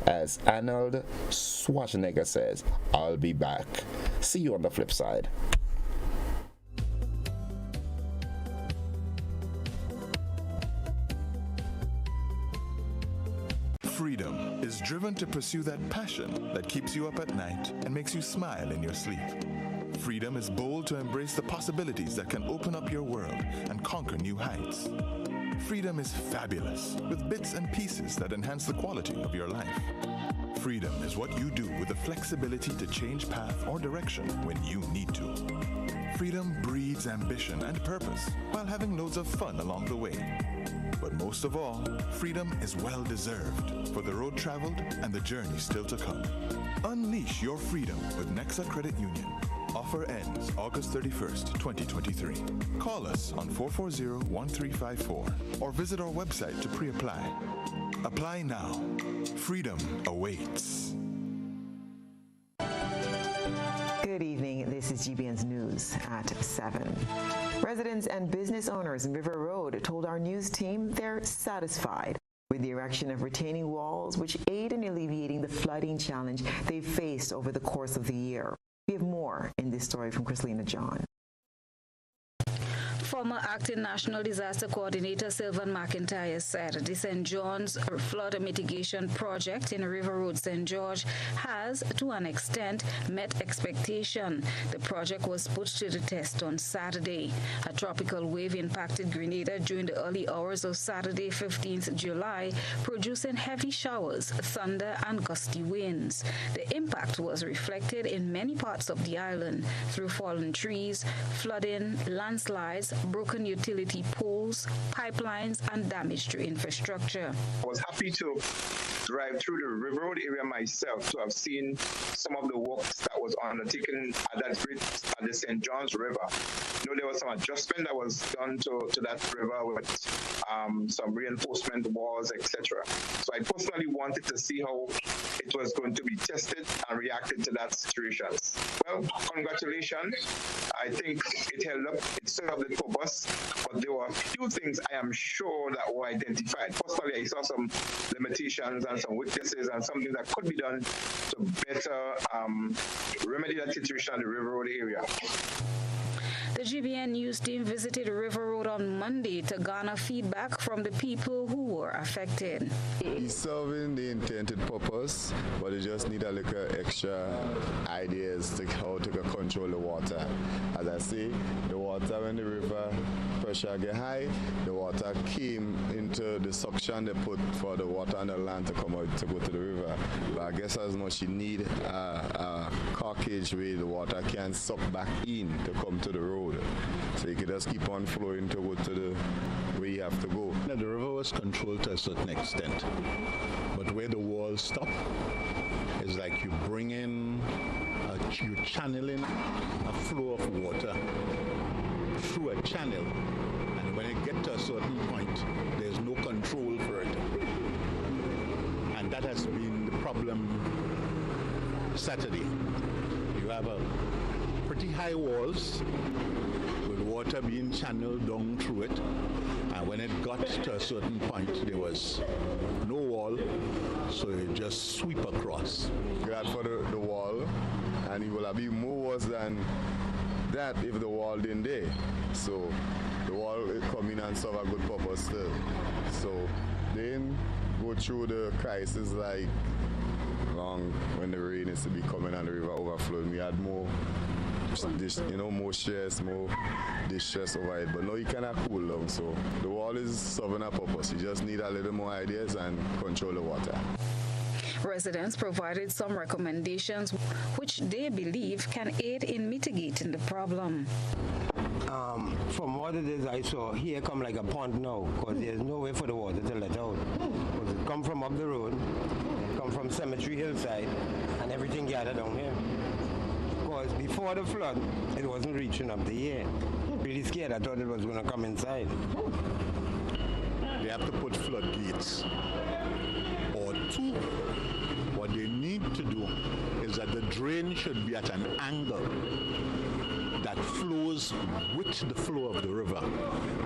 As Arnold Schwarzenegger says, I'll be back. See you on the flip side. Freedom is driven to pursue that passion that keeps you up at night and makes you smile in your sleep. Freedom is bold to embrace the possibilities that can open up your world and conquer new heights. Freedom is fabulous, with bits and pieces that enhance the quality of your life. Freedom is what you do with the flexibility to change path or direction when you need to. Freedom breeds ambition and purpose while having loads of fun along the way. But most of all, freedom is well-deserved for the road traveled and the journey still to come. Unleash your freedom with Nexa Credit Union. Offer ends August 31st, 2023. Call us on 440-1354 or visit our website to pre-apply. Apply now. Freedom awaits. Good evening. This is GBN's News at 7. Residents and business owners in River Road told our news team they're satisfied with the erection of retaining walls, which aid in alleviating the flooding challenge they've faced over the course of the year. We have more in this story from Chrislena John. Former Acting National Disaster Coordinator Sylvan McIntyre said the St. John's Flood Mitigation Project in River Road, St. George, has, to an extent, met expectation. The project was put to the test on Saturday. A tropical wave impacted Grenada during the early hours of Saturday, 15th July, producing heavy showers, thunder, and gusty winds. The impact was reflected in many parts of the island through fallen trees, flooding, landslides, broken utility poles, pipelines, and damage to infrastructure. I was happy to drive through the River Road area myself to have seen some of the works that was undertaken at that bridge at the St. John's River. You know, there was some adjustment that was done to that river with some reinforcement walls, etc. So I personally wanted to see how it was going to be tested and reacted to that situation. Well, congratulations. I think it held up. It served the purpose, but there were a few things I am sure that were identified. Personally, I saw some limitations and some weaknesses and something that could be done to better remedy that situation in the River Road area. The GBN News team visited River Road on Monday to garner feedback from the people who were affected. It's serving the intended purpose, but you just need a little extra ideas to how to control the water. As I say, the water when the river pressure get high, the water came into the suction they put for the water on the land to come out to go to the river. But I guess as much you need a carcage where the water can suck back in to come to the road. So you can just keep on flowing to go to the where you have to go. The river was controlled to a certain extent, but where the walls stop is like you bring in, you're channeling a flow of water through a channel, and when it gets to a certain point, there's no control for it. And that has been the problem Saturday. You have a pretty high walls with water being channeled down through it, and when it got to a certain point there was no wall, so it just sweep across. Glad for the wall, and it will have been more worse than that if the wall didn't there. So the wall come in and serve a good purpose still. So then go through the crisis like long when the rain is to be coming and the river overflowing. We had more more stress, more distress over it, but now you cannot cool down. So the wall is serving a purpose. You just need a little more ideas and control the water. Residents provided some recommendations which they believe can aid in mitigating the problem. From what it is I saw, here come like a pond now, because there's no way for the water to let out. Because it come from up the road, it come from Cemetery Hillside, and everything gathered down here. Because before the flood, it wasn't reaching up the here. Really scared, I thought it was going to come inside. They have to put floodgates. Or two, what they need to do is that the drain should be at an angle that flows with the flow of the river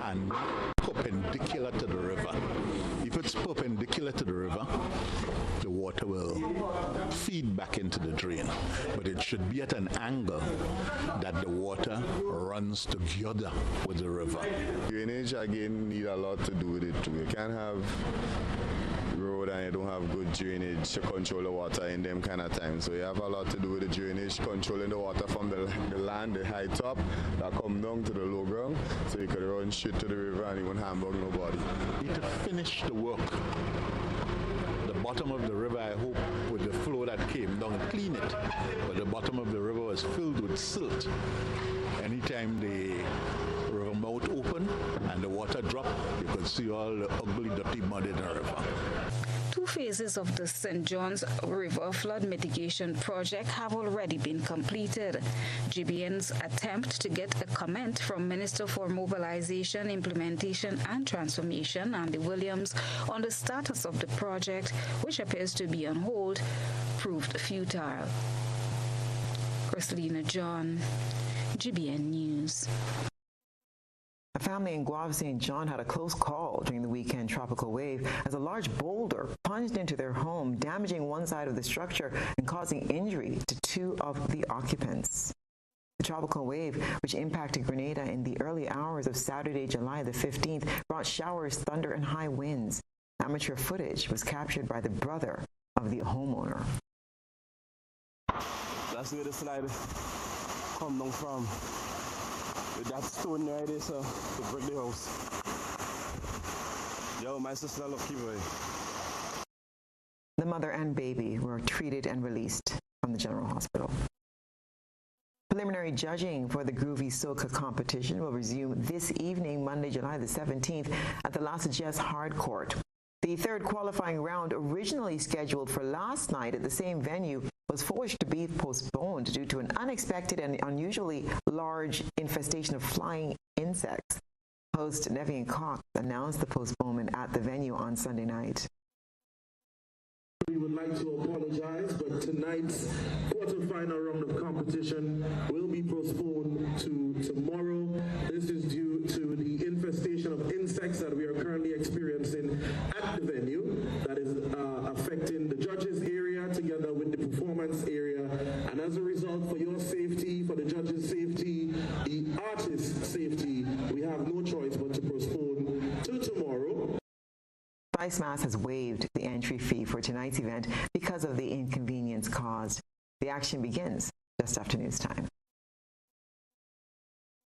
and perpendicular to the river. If it's perpendicular to the river, the water will will feed back into the drain, but it should be at an angle that the water runs together with the river. Drainage again need a lot to do with it too. You can't have road and you don't have good drainage to control the water in them kind of times. So you have a lot to do with the drainage, controlling the water from the land, the high top, that come down to the low ground, so you could run straight to the river and you won't hamburg nobody. To finish the work, the bottom of the river, I hope, with the flow that came down, clean it. But the bottom of the river was filled with silt. Anytime the river mouth opened and the water dropped, you could see all the ugly, dirty mud in the river. 2 phases of the St. John's River flood mitigation project have already been completed. GBN's attempt to get a comment from Minister for Mobilization, Implementation and Transformation, Andy Williams, on the status of the project, which appears to be on hold, proved futile. Christina John, GBN News. A family in Guave St. John had a close call during the weekend tropical wave as a large boulder plunged into their home, damaging one side of the structure and causing injury to 2 of the occupants. The tropical wave, which impacted Grenada in the early hours of Saturday, July the 15th, brought showers, thunder, and high winds. Amateur footage was captured by the brother of the homeowner. That's where the slide come down from. With that stone right there, so to break the house. Yo, my sister lucky boy. The mother and baby were treated and released from the general hospital. Preliminary judging for the Groovy Soca competition will resume this evening, Monday, July the 17th, at the Las Jess Hard Court. The 3rd qualifying round, originally scheduled for last night at the same venue, was forced to be postponed due to an unexpected and unusually large infestation of flying insects. Host Nevian Cox announced the postponement at the venue on Sunday night. We would like to apologize, but tonight's quarterfinal round of competition will be postponed to tomorrow. This is due to the infestation of insects that we are currently experiencing at the venue that is affecting the judges' area together with the performance area. And as a result, for your safety, for the judges' safety, the artists' safety, we have no choice but to postpone to tomorrow. Vice Mass has waived the entry fee for tonight's event because of the inconvenience caused. The action begins just after news time.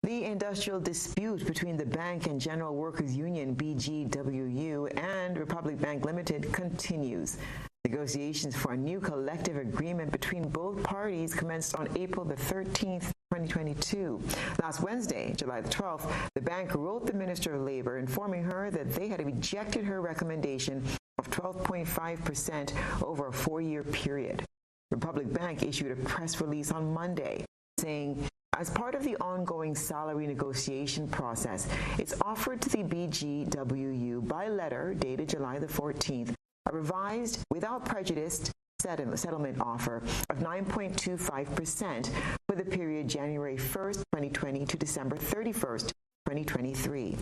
The industrial dispute between the Bank and General Workers Union, BGWU, and Republic Bank Limited continues. Negotiations for a new collective agreement between both parties commenced on April the 13th, 2022. Last Wednesday, July the 12th, the bank wrote the Minister of Labor informing her that they had rejected her recommendation of 12.5% over a 4-year period. Republic Bank issued a press release on Monday saying, as part of the ongoing salary negotiation process, it's offered to the BGWU by letter dated July the 14th a revised, without prejudice, settlement offer of 9.25% for the period January 1st, 2020 to December 31st, 2023.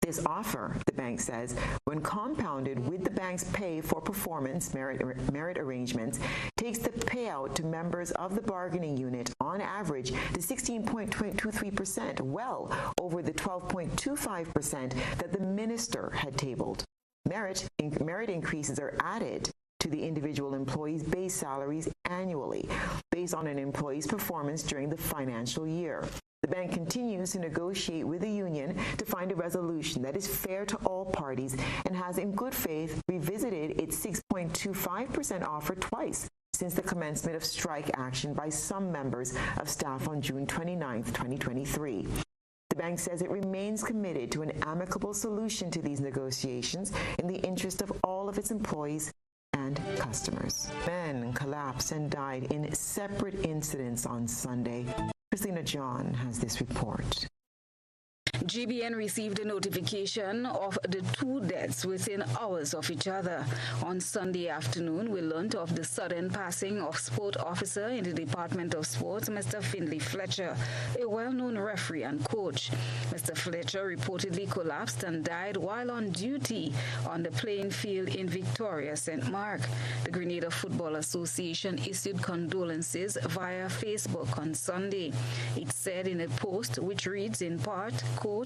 This offer, the bank says, when compounded with the bank's pay for performance merit arrangements, takes the payout to members of the bargaining unit on average to 16.23%, well over the 12.25% that the minister had tabled. Merit increases are added to the individual employees' base salaries annually, based on an employee's performance during the financial year. The bank continues to negotiate with the union to find a resolution that is fair to all parties and has, in good faith, revisited its 6.25% offer twice since the commencement of strike action by some members of staff on June 29, 2023. The bank says it remains committed to an amicable solution to these negotiations in the interest of all of its employees and customers. Men collapsed and died in separate incidents on Sunday. Christina John has this report. GBN received a notification of the two deaths within hours of each other. On Sunday afternoon, we learned of the sudden passing of sport officer in the Department of Sports, Mr. Finley Fletcher, a well-known referee and coach. Mr. Fletcher reportedly collapsed and died while on duty on the playing field in Victoria, St. Mark. The Grenada Football Association issued condolences via Facebook on Sunday. It said in a post, which reads in part, quote,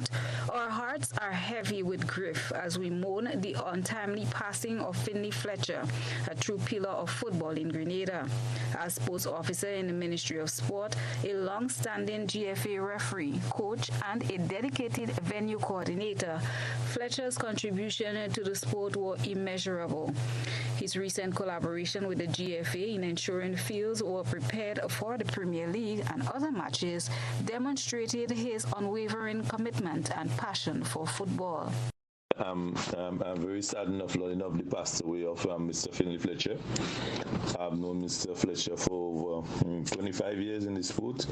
"Our hearts are heavy with grief as we mourn the untimely passing of Finley Fletcher, a true pillar of football in Grenada. As sports officer in the Ministry of Sport, a long-standing GFA referee, coach, and a dedicated venue coordinator, Fletcher's contribution to the sport were immeasurable. His recent collaboration with the GFA in ensuring fields were prepared for the Premier League and other matches demonstrated his unwavering commitment and passion for football." I'm very saddened of learning of the passed away of Mr. Finley Fletcher. I've known Mr. Fletcher for over 25 years in the sport.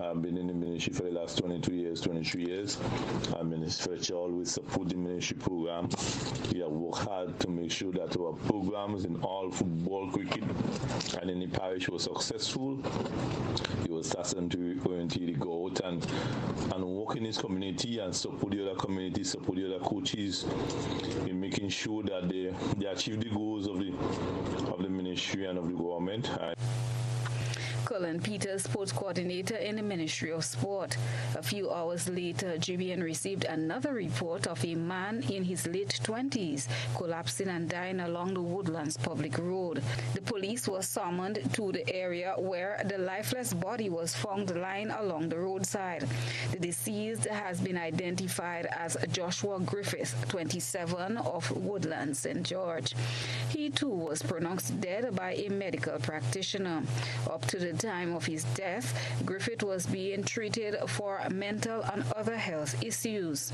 I've been in the ministry for the last 22 years, 23 years. Mr. Fletcher always support the ministry program. He has worked hard to make sure that our programs in all football, cricket, and in the parish were successful. He was tasked to orientate, go out and work in his community and support the other community, support the other coaches in making sure that they achieve the goals of the ministry and of the government. Cullen Peters, sports coordinator in the Ministry of Sport. A few hours later, GBN received another report of a man in his late 20s collapsing and dying along the Woodlands public road. The police was summoned to the area where the lifeless body was found lying along the roadside. The deceased has been identified as Joshua Griffith, 27, of Woodlands, St. George. He too was pronounced dead by a medical practitioner. Up to the time of his death, Griffith was being treated for mental and other health issues.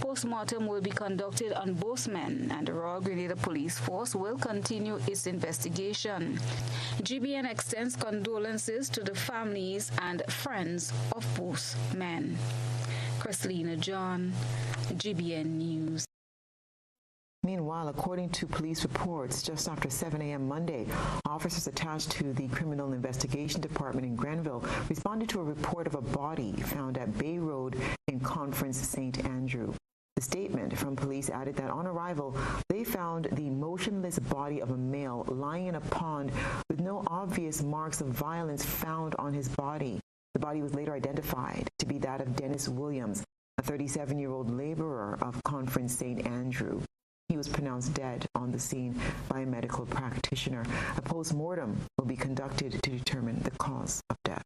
Post-mortem will be conducted on both men, and the Royal Grenada Police Force will continue its investigation. GBN extends condolences to the families and friends of both men. Christina John, GBN News. Meanwhile, according to police reports, just after 7 a.m. Monday, officers attached to the Criminal Investigation Department in Grenville responded to a report of a body found at Bay Road in Conference St. Andrew. The statement from police added that on arrival, they found the motionless body of a male lying in a pond with no obvious marks of violence found on his body. The body was later identified to be that of Dennis Williams, a 37-year-old laborer of Conference St. Andrew. He was pronounced dead on the scene by a medical practitioner. A post-mortem will be conducted to determine the cause of death.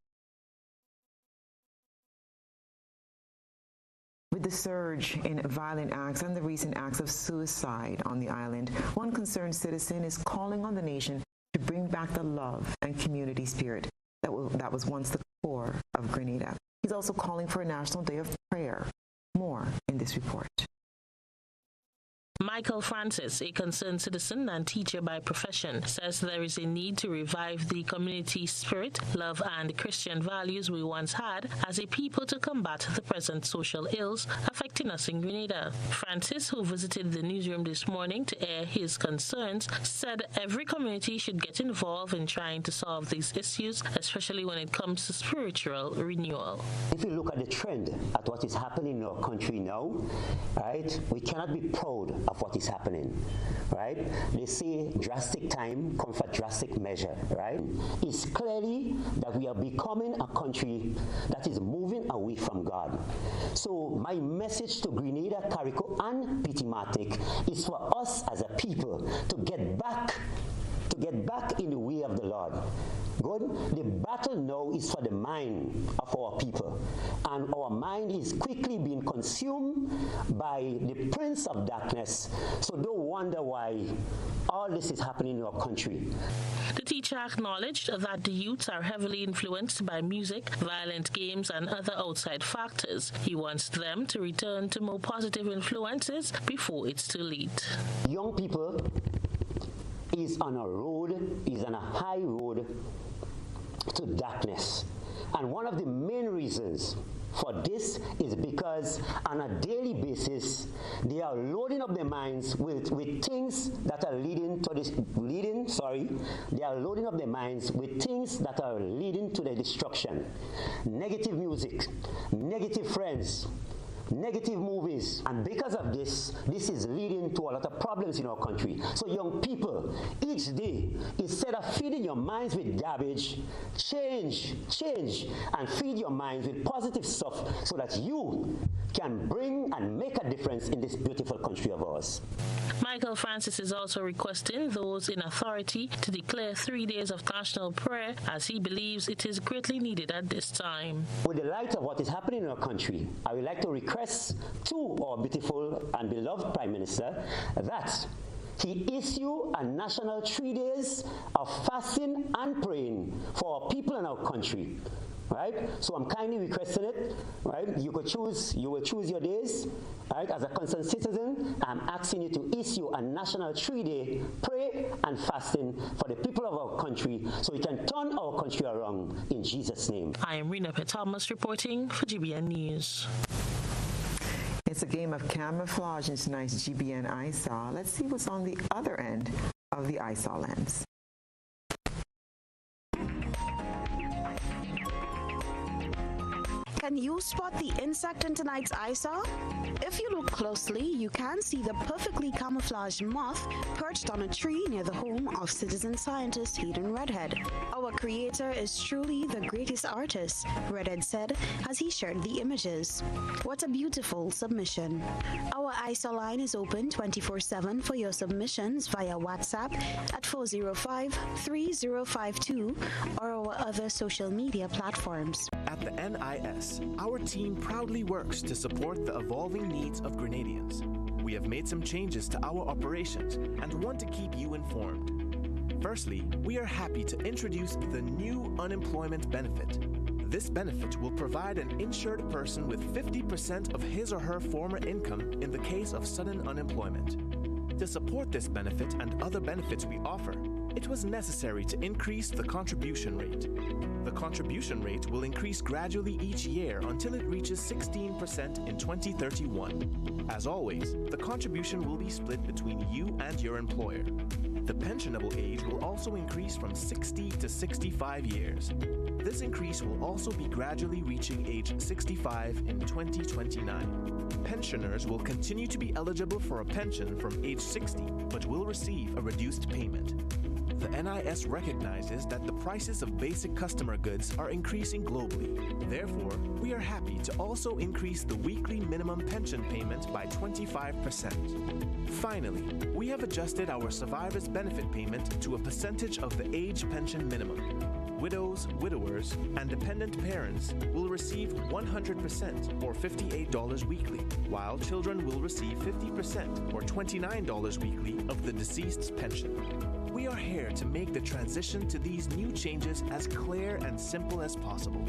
With the surge in violent acts and the recent acts of suicide on the island, one concerned citizen is calling on the nation to bring back the love and community spirit that was once the core of Grenada. He's also calling for a national day of prayer. More in this report. Michael Francis, a concerned citizen and teacher by profession, says there is a need to revive the community spirit, love and Christian values we once had as a people to combat the present social ills affecting us in Grenada. Francis, who visited the newsroom this morning to air his concerns, said every community should get involved in trying to solve these issues, especially when it comes to spiritual renewal. If you look at the trend at what is happening in our country now, right, we cannot be proud of what is happening, right? They say drastic time comes for drastic measure, right? It's clearly that we are becoming a country that is moving away from God. So my message to Grenada, Carrico, and pt2 is for us as a people to get back in the way of the Lord. Good. The battle now is for the mind of our people, and our mind is quickly being consumed by the prince of darkness. So don't wonder why all this is happening in our country. The teacher acknowledged that the youths are heavily influenced by music, violent games, and other outside factors. He wants them to return to more positive influences before it's too late. Young people is on a high road to darkness. And one of the main reasons for this is because on a daily basis, they are loading up their minds with things that are they are loading up their minds with things that are leading to their destruction. Negative music, negative friends, negative movies, and because of this is leading to a lot of problems in our country. So young people, each day, instead of feeding your minds with garbage, change, and feed your minds with positive stuff so that you can bring and make a difference in this beautiful country of ours. Michael Francis is also requesting those in authority to declare 3 days of national prayer, as he believes it is greatly needed at this time. With the light of what is happening in our country, I would like to request to our beautiful and beloved Prime Minister that he issue a national 3 days of fasting and praying for our people in our country. Right? So I'm kindly requesting it, right? You will choose your days, right? As a concerned citizen, I'm asking you to issue a national 3-day pray and fasting for the people of our country so we can turn our country around in Jesus' name. I am Rena Thomas reporting for GBN News. It's a game of camouflage in tonight's GBN ISAW. Let's see what's on the other end of the ISAW lens. Can you spot the insect in tonight's ISAW? If you look closely, you can see the perfectly camouflaged moth perched on a tree near the home of citizen scientist Hayden Redhead. Our creator is truly the greatest artist, Redhead said as he shared the images. What a beautiful submission. Our ISAW line is open 24/7 for your submissions via WhatsApp at 405-3052 or our other social media platforms. At the NIS, our team proudly works to support the evolving needs of Grenadians. We have made some changes to our operations and want to keep you informed. Firstly, we are happy to introduce the new unemployment benefit. This benefit will provide an insured person with 50% of his or her former income in the case of sudden unemployment. To support this benefit and other benefits we offer, it was necessary to increase the contribution rate. The contribution rate will increase gradually each year until it reaches 16% in 2031. As always, the contribution will be split between you and your employer. The pensionable age will also increase from 60 to 65 years. This increase will also be gradually reaching age 65 in 2029. Pensioners will continue to be eligible for a pension from age 60, but will receive a reduced payment. The NIS recognizes that the prices of basic customer goods are increasing globally. Therefore, we are happy to also increase the weekly minimum pension payment by 25%. Finally, we have adjusted our survivor's benefit payment to a percentage of the age pension minimum. Widows, widowers, and dependent parents will receive 100% or $58 weekly, while children will receive 50% or $29 weekly of the deceased's pension. We are here to make the transition to these new changes as clear and simple as possible.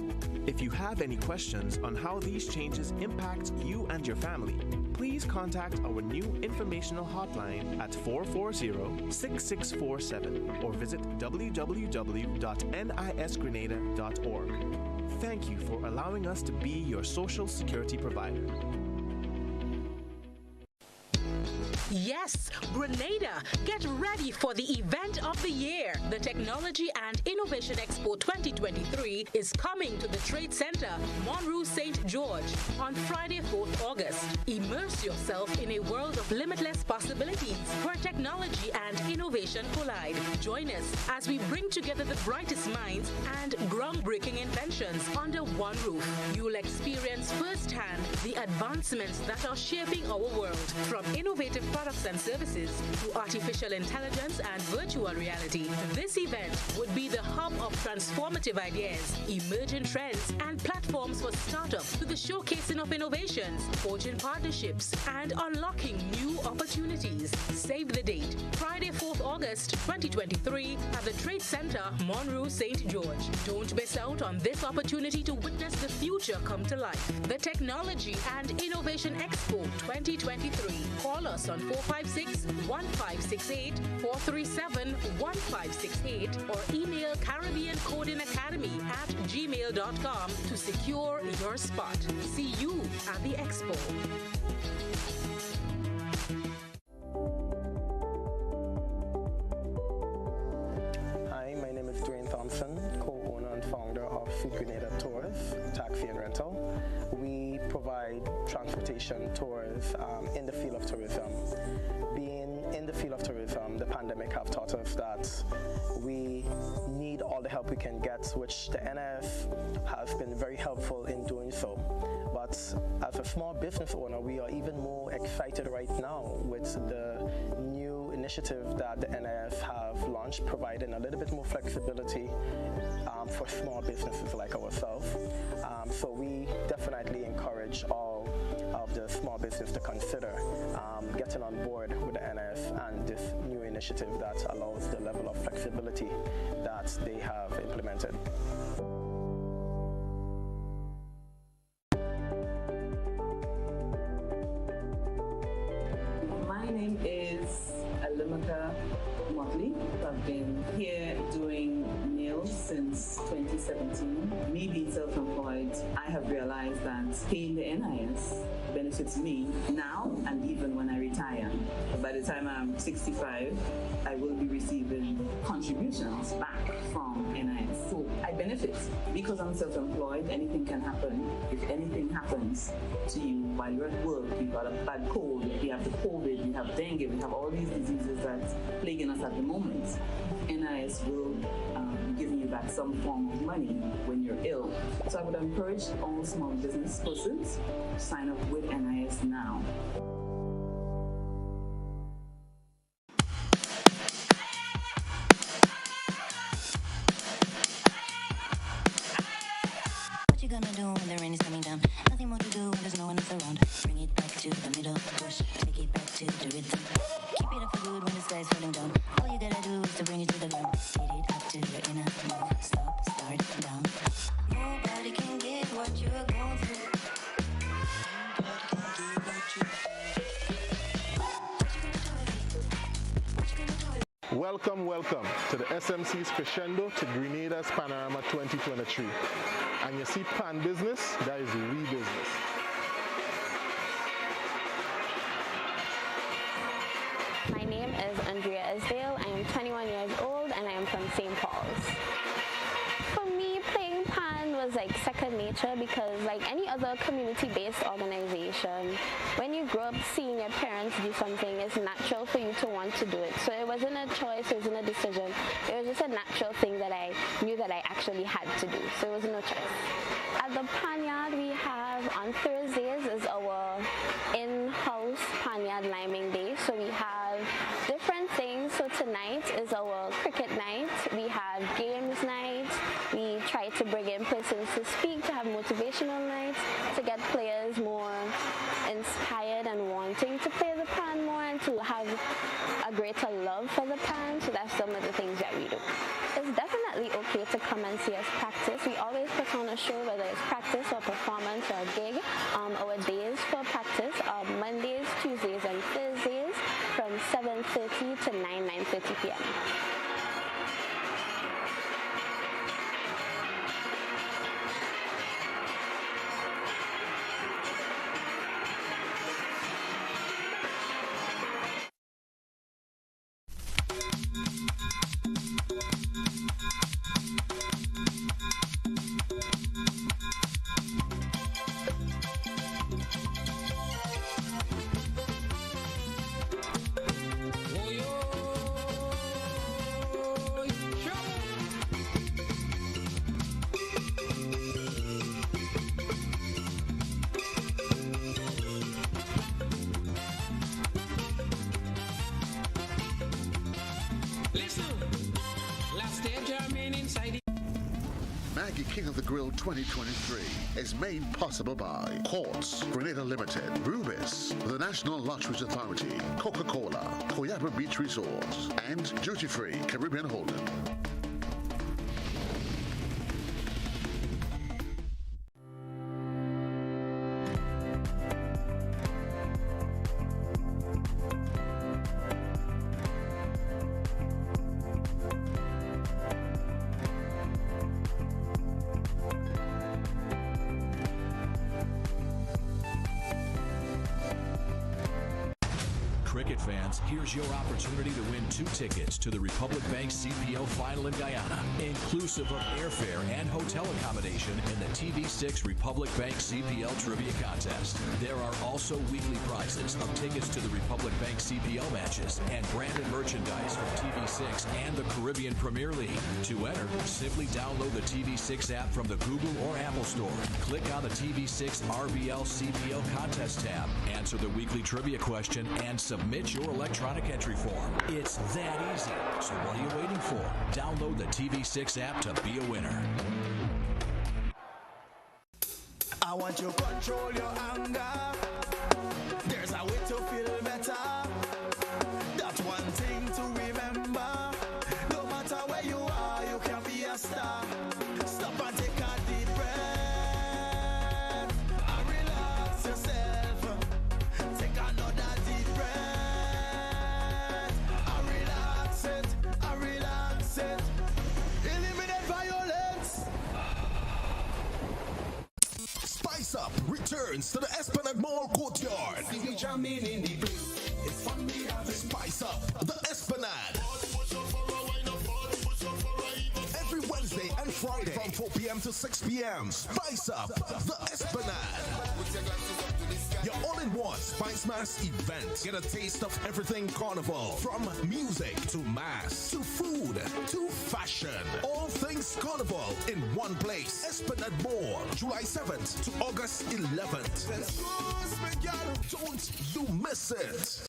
If you have any questions on how these changes impact you and your family, please contact our new informational hotline at 440-6647 or visit www.nisgrenada.org. Thank you for allowing us to be your social security provider. Yes, Grenada, get ready for the event of the year. The Technology and Innovation Expo 2023 is coming to the Trade Center, Monroe St. George, on Friday, 4th August. Immerse yourself in a world of limitless possibilities where technology and innovation collide. Join us as we bring together the brightest minds and groundbreaking inventions under one roof. You'll experience firsthand the advancements that are shaping our world, from innovative products and services to artificial intelligence and virtual reality. This event would be the hub of transformative ideas, emerging trends, and platforms for startups, to the showcasing of innovations, forging partnerships, and unlocking new opportunities. Save the date, Friday, 4th August 2023 at the Trade Center, Monroe St. George. Don't miss out on this opportunity to witness the future come to life. The Technology and Innovation Expo 2023. Call us on 456-1568, 437-1568, or email CaribbeanCodingAcademy@gmail.com. pt2travel.com to secure your spot. See you at the expo. Hi, my name is Dwayne Thompson, co-owner and founder of Grenada Tours, Taxi and Rental. We provide transportation tours in the field of tourism. Being in the field of tourism, the pandemic have taught us that we need all the help we can get, which the NIF has been very helpful in doing so. But as a small business owner, we are even more excited right now with the new initiative that the NIF have launched, providing a little bit more flexibility for small businesses like ourselves. So we definitely encourage all of the small business to consider getting on board with the NIF and this new initiative that allows the level of flexibility that they have implemented. My name is Alimaka Motley. I've been here doing nails since 2017. Me being self-employed, I have realized that paying the NIS benefits me now and even when I retire. By the time I'm 65, I will be receiving contributions back from NIS. So I benefit because I'm self-employed. Anything can happen. If anything happens to you while you're at work, you've got a bad cold, you have the COVID, you have dengue, we have all these diseases that's plaguing us at the moment. NIS will be giving you back some form of money when you're ill. So I would encourage all small business persons to sign up with NIS now. What you gonna do when the rain is coming down? Nothing more to do when there's no one else around. Bring it back to the middle of the bush. Take it back to the rhythm. Keep it up for good when the sky's falling down. All you gotta do is to bring it to the ground. Speed it up to your inner move. Stop, start, down. Nobody can get what you're going through. Welcome to the SMC's Crescendo to Grenada's Panorama 2023. And you see pan business, that is we business. My name is Andrea Isdale. I am 21 years old and I am from St. Paul's. For me, playing pan was like second nature because like any other community-based organization, when you grow up seeing your parents do something, it's natural for you to want to do it. So it wasn't a choice, it wasn't a decision. It was just a natural thing that I knew that I actually had to do. So it was no choice. At the pan yard we have on Thursdays is our in-house pan yard liming day. So we have different things. So tonight is our cricket night. We have games night. We try to bring in persons to speak, to have motivational nights, to get players more inspired and wanting to play the pan more and to have a greater love for the pan. So that's some of the things that we do. It's definitely okay to come and see us practice. We always put on a show, whether it's practice or performance or a gig. Our days for practice are Mondays, Tuesdays, and Thursdays from 7:30 to 9:30 p.m. Maggie King of the Grill 2023 is made possible by Quartz, Grenada Limited, Rubis, the National Lotteries Authority, Coca-Cola, Coyapa Beach Resorts, and Duty Free Caribbean Holding. Grenadians, here's your opportunity to win 2 tickets to the Republic Bank CPL Final in Guyana, inclusive of airfare and hotel accommodation in the TV6 Republic Bank CPL Trivia Contest. There are also weekly prizes of tickets to the Republic Bank CPL matches and branded merchandise from TV6 and the Caribbean Premier League. To enter, simply download the TV6 app from the Google or Apple Store. Click on the TV6 RBL CPL Contest tab, answer the weekly trivia question, and submit your electronic entry form. It's that easy. So what are you waiting for? Download the TV6 app to be a winner. I want you to control your anger. There's a way to feel better. That's one thing to remember. No matter where you are, you can be a star. Stop and take a deep breath and relax yourself. Take another deep breath and relax it, and relax it. Eliminate violence. Spice Up returns to the Esplanade Mall courtyard. Spice Up the Esplanade. Every Wednesday and Friday from 4 p.m. to 6 p.m. Spice Up the Esplanade. Your all-in-one Spice Mass event. Get a taste of everything Carnival. From music to mass to food to fashion. All things Carnival in one place. Esplanade Mall, July 7th to August 11th. Don't you miss it.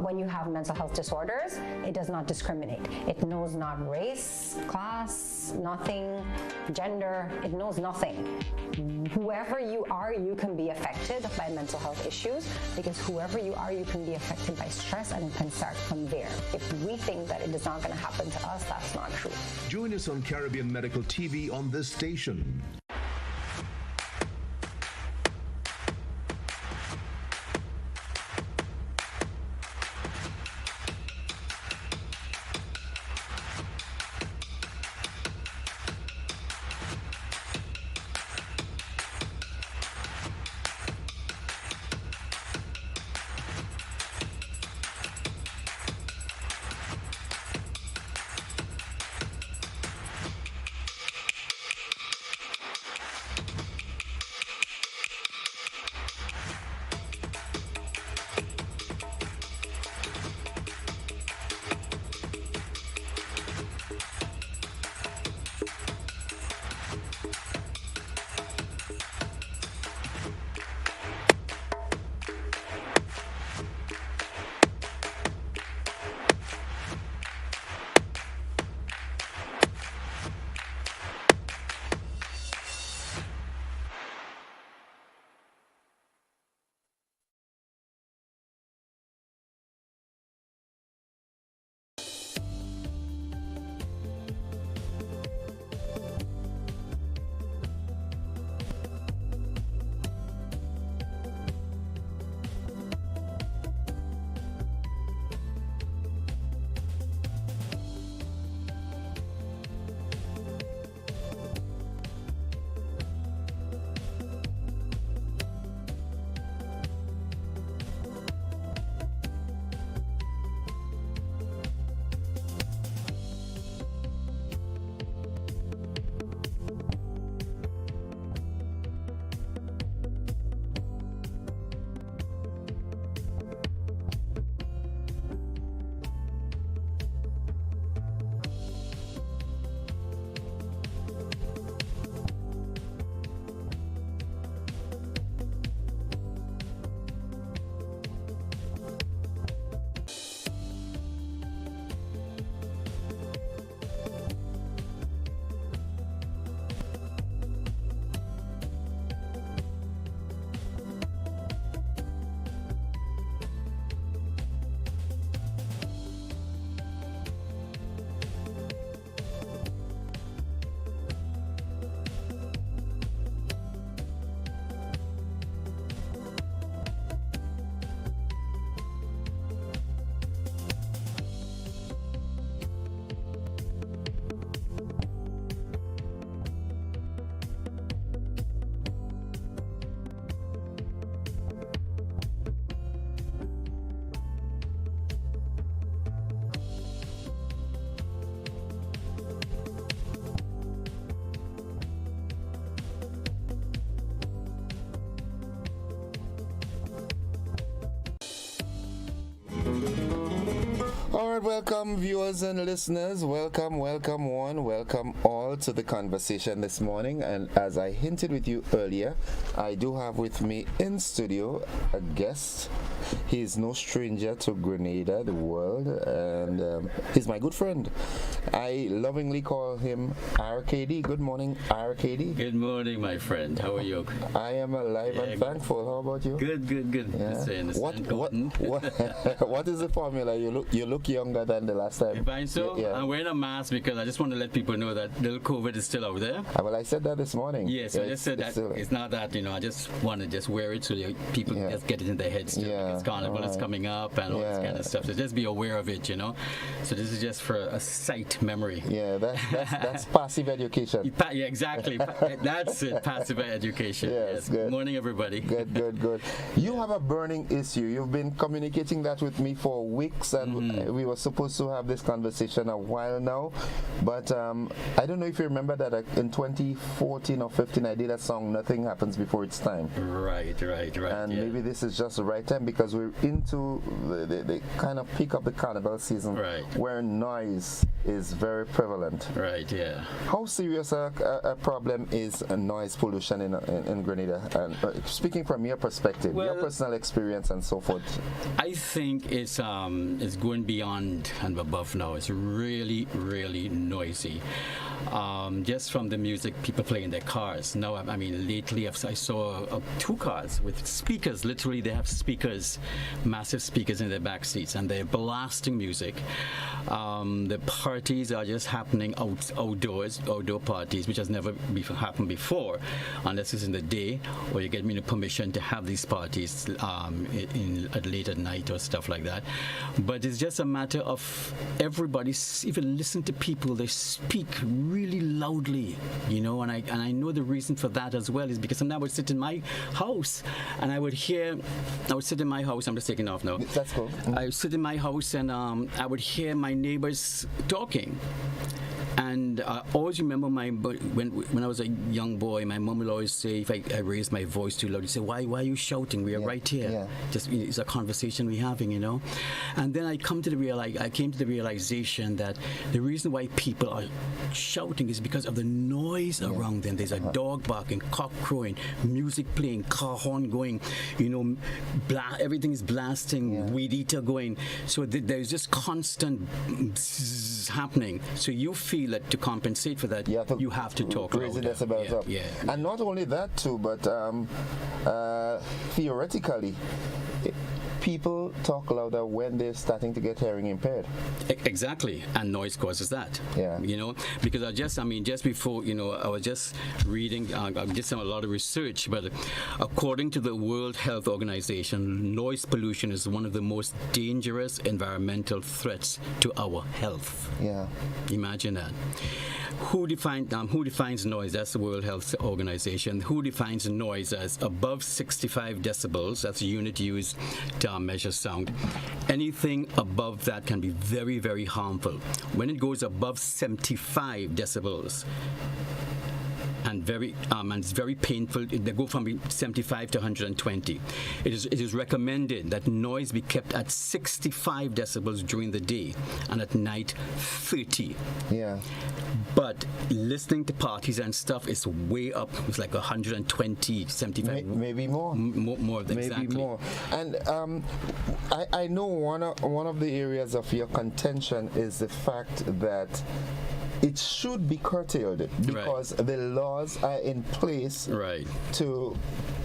When you have mental health disorders, it does not discriminate. It knows not race, class, nothing, gender, it knows nothing. Whoever you are, you can be affected by mental health issues, because whoever you are, you can be affected by stress, and it can start from there. If we think that it is not going to happen to us, that's not true. Join us on Caribbean Medical TV on this station. All right, welcome viewers and listeners. Welcome one, welcome all to the conversation this morning. And as I hinted with you earlier, I do have with me in studio a guest. He is no stranger to Grenada, the world, and he's my good friend. I lovingly call him RKD. Good morning, RKD. Good morning, my friend. How are you? I am alive and thankful. How about you? Good. Yeah. What is the formula? You look younger than the last time. You find so? Yeah. I'm wearing a mask because I just want to let people know that little COVID is still out there. Well, I said that this morning. Yes, I just said that it's not that, I just want to just wear it so people just get it in their heads too. Because Carnival is coming up and all this kind of stuff. So just be aware of it, So this is just for a sight memory. Yeah, that's passive education. Yeah, exactly. That's it, passive education. Yes, good. Good morning, everybody. Good. You have a burning issue. You've been communicating that with me for weeks, and we were supposed to have this conversation a while now, but I don't know if you remember that in 2014 or 15 I did a song, Nothing Happens Before It's Time. Right. And maybe this is just the right time because we're into the kind of peak of the carnival season, where noise is very prevalent. Right, yeah. How serious a problem is noise pollution in Grenada? And speaking from your perspective, your personal experience and so forth. I think it's going beyond and above now. It's really noisy. Just from the music people play in their cars. Now, I mean, lately I saw two cars with speakers. Literally, they have speakers, massive speakers in their back seats, and they're blasting music. The parties are just happening outdoor parties, which has never happened before, unless it's in the day or you get permission to have these parties late at night or stuff like that. But it's just a matter of everybody, even listen to people, they speak really loudly, and I know the reason for that as well is because sometimes I would sit in my house and I would sit in my house, I'm just taking off now. That's cool. I would sit in my house and I would hear my neighbors talking. And I always remember when I was a young boy, my mom would always say, if I raised my voice too loud, she'd say, why are you shouting? We are right here. Yeah. Just it's a conversation we're having, And then I came to the realization that the reason why people are shouting is because of the noise around them. There's a dog barking, cock crowing, music playing, car horn going, everything is blasting, weed eater going. So there's just constant happening. So you feel that to compensate for that, you have to talk louder. Decibels up. Yeah. And not only that too, but theoretically, people talk louder when they're starting to get hearing impaired. Exactly, and noise causes that. Yeah. Because just before, I was just reading, I did a lot of research, but according to the World Health Organization, noise pollution is one of the most dangerous environmental threats to our health. Yeah. Imagine that. Who defines noise? That's the World Health Organization. Who defines noise as above 65 decibels? That's a unit used to measure sound. Anything above that can be very, very harmful. When it goes above 75 decibels, and it's very painful. They go from 75 to 120. It is recommended that noise be kept at 65 decibels during the day, and at night 30. Yeah. But listening to parties and stuff is way up. It's like 120, 75. Maybe more. More exactly. Maybe more. And I know one of the areas of your contention is the fact that it should be curtailed because the laws are in place to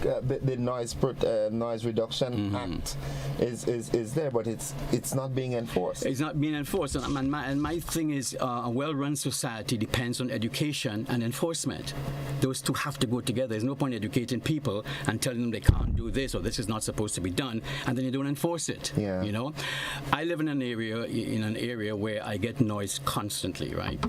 the noise reduction act is there, but it's not being enforced. It's not being enforced, and my thing is a well-run society depends on education and enforcement. Those two have to go together. There's no point educating people and telling them they can't do this or this is not supposed to be done, and then you don't enforce it. Yeah. I live in an area where I get noise constantly, right?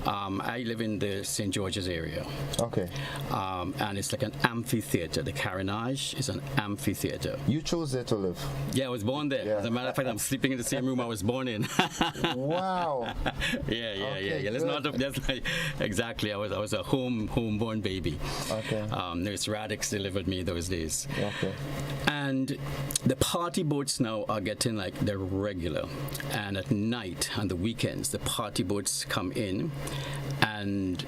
I live in the St. George's area. Okay. And it's like an amphitheater. The Carnage is an amphitheater. You chose there to live? Yeah, I was born there. Yeah. As a matter of fact, I'm sleeping in the same room I was born in. Wow. Yeah. Let's not. That's like, exactly. I was a homeborn baby. Okay. Nurse Radix delivered me those days. Okay. And the party boats now are getting like they're regular. And at night and the weekends, the party boats come in and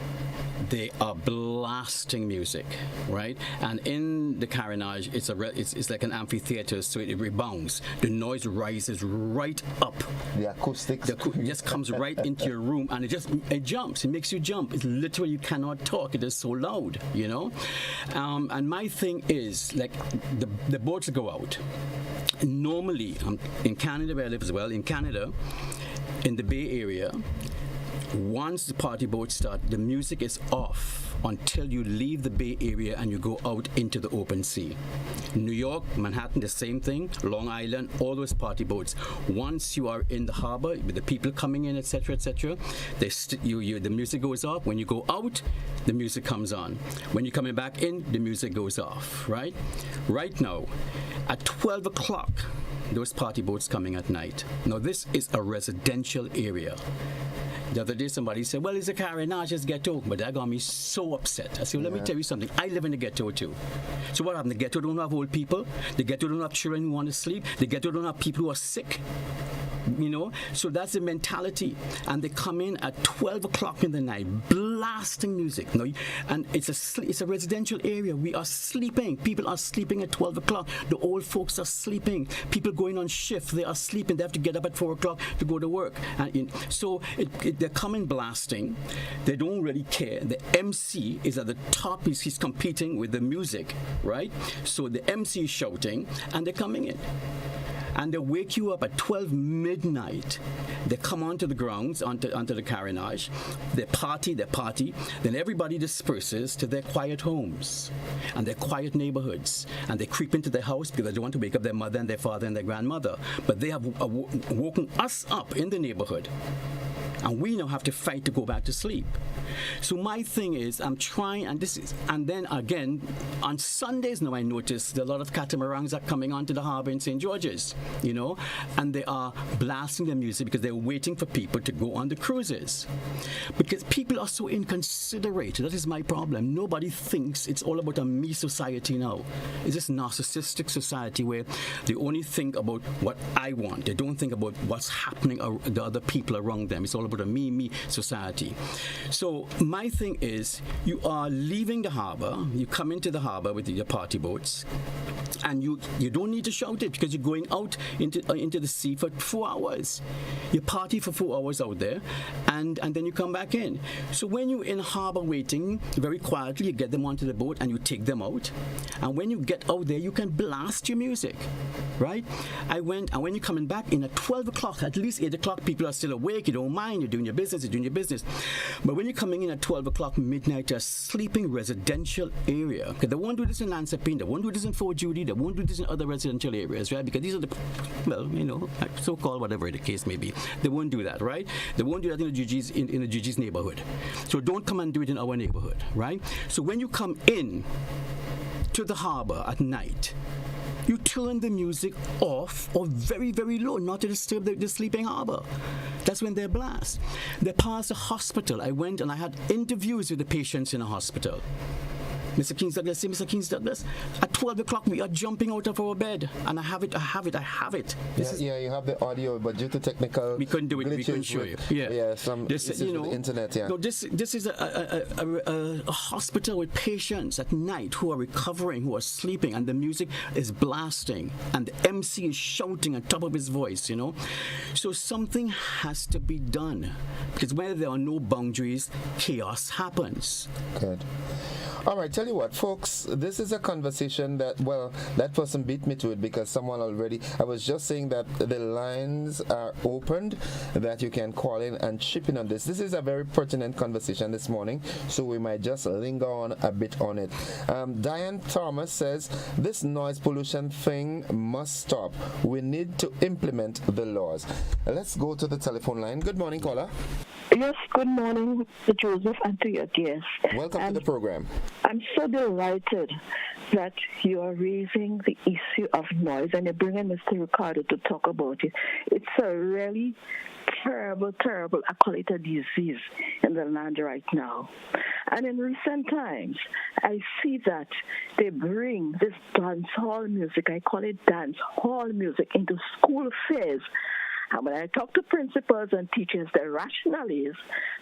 they are blasting music, right? And in the Carnage, it's like an amphitheater, so it rebounds. The noise rises right up. The acoustics. Just comes right into your room, and it jumps. It makes you jump. It's literally you cannot talk. It is so loud, you know. And my thing is like the boats go out. Normally, in Canada where I live as well. In Canada, in the Bay Area, once the party boats start, the music is off until you leave the Bay Area and you go out into the open sea. New York, Manhattan, the same thing. Long Island, all those party boats. Once you are in the harbor with the people coming in, etc., the music goes off. When you go out, the music comes on. When you're coming back in, the music goes off. Right? Right now, at 12 o'clock, those party boats coming at night. Now this is a residential area. The other day somebody said, well, it's a Carnage, it's ghetto. But that got me so upset. I said, well, let me tell you something. I live in the ghetto too. So what happened? The ghetto don't have old people. The ghetto don't have children who want to sleep. The ghetto don't have people who are sick. You know, so that's the mentality. And they come in at 12 o'clock in the night, blasting music. You know, and it's a residential area. We are sleeping. People are sleeping at 12 o'clock. The old folks are sleeping. People going on shift, they are sleeping. They have to get up at 4 o'clock to go to work. And so they're coming blasting. They don't really care. The MC is at the top. He's competing with the music, right? So the MC is shouting, and they're coming in. And they wake you up at 12 midnight. They come onto the grounds, onto the Carnage. They party. Then everybody disperses to their quiet homes and their quiet neighborhoods. And they creep into their house because they don't want to wake up their mother and their father and their grandmother. But they have woken us up in the neighborhood. And we now have to fight to go back to sleep. So my thing is, I'm trying, and then again, on Sundays now I notice that a lot of catamarans are coming onto the harbor in St. George's, you know, and they are blasting their music because they're waiting for people to go on the cruises. Because people are so inconsiderate. That is my problem. Nobody thinks it's all about a me society now. It's this narcissistic society where they only think about what I want. They don't think about what's happening to the other people around them. It's all about a me society. So my thing is, you are leaving the harbor, you come into the harbor with your party boats, and you don't need to shout it because you're going out into the sea for 4 hours. You party for 4 hours out there, and then you come back in. So when you're in harbor waiting, very quietly, you get them onto the boat and you take them out. And when you get out there, you can blast your music, right? And when you're coming back in at 12 o'clock, at least 8 o'clock, people are still awake, you don't mind, you're doing your business. But when you're coming in at 12 o'clock midnight to a sleeping residential area, because they won't do this in Lansepine, they won't do this in Fort Judy, they won't do this in other residential areas, right? Because these are the, well, you know, so-called whatever the case may be. They won't do that, right? They won't do that in the GG's neighborhood. So don't come and do it in our neighborhood, right? So when you come in to the harbor at night, you turn the music off or very, very low, not to disturb the sleeping harbor. That's when they blast. They passed a hospital. I went and I had interviews with the patients in a hospital. Mr. Kings Douglas, say, Mr. Kings Douglas, at 12 o'clock we are jumping out of our bed, and I have it. You have the audio, but due to technical we couldn't do it. We couldn't show you. Yeah, this you know, the internet. Yeah. No, this is a hospital with patients at night who are recovering, who are sleeping, and the music is blasting, and the MC is shouting at top of his voice. You know, so something has to be done because where there are no boundaries, chaos happens. Good. All right, tell you what, folks, this is a conversation that, well, that person beat me to it because someone already, I was just saying that the lines are opened, that you can call in and chip in on this. This is a very pertinent conversation this morning, so we might just linger on a bit on it. Diane Thomas says, this noise pollution thing must stop. We need to implement the laws. Let's go to the telephone line. Good morning, caller. Yes, good morning, Mr. Joseph, and to your guests. Welcome to the program. I'm so delighted that you are raising the issue of noise and you're bringing Mr. Richardo to talk about it. It's a really terrible, I call it a disease in the land right now. And in recent times, I see that they bring this dance hall music, I call it dance hall music, into school fairs. And when I talk to principals and teachers, the rationale is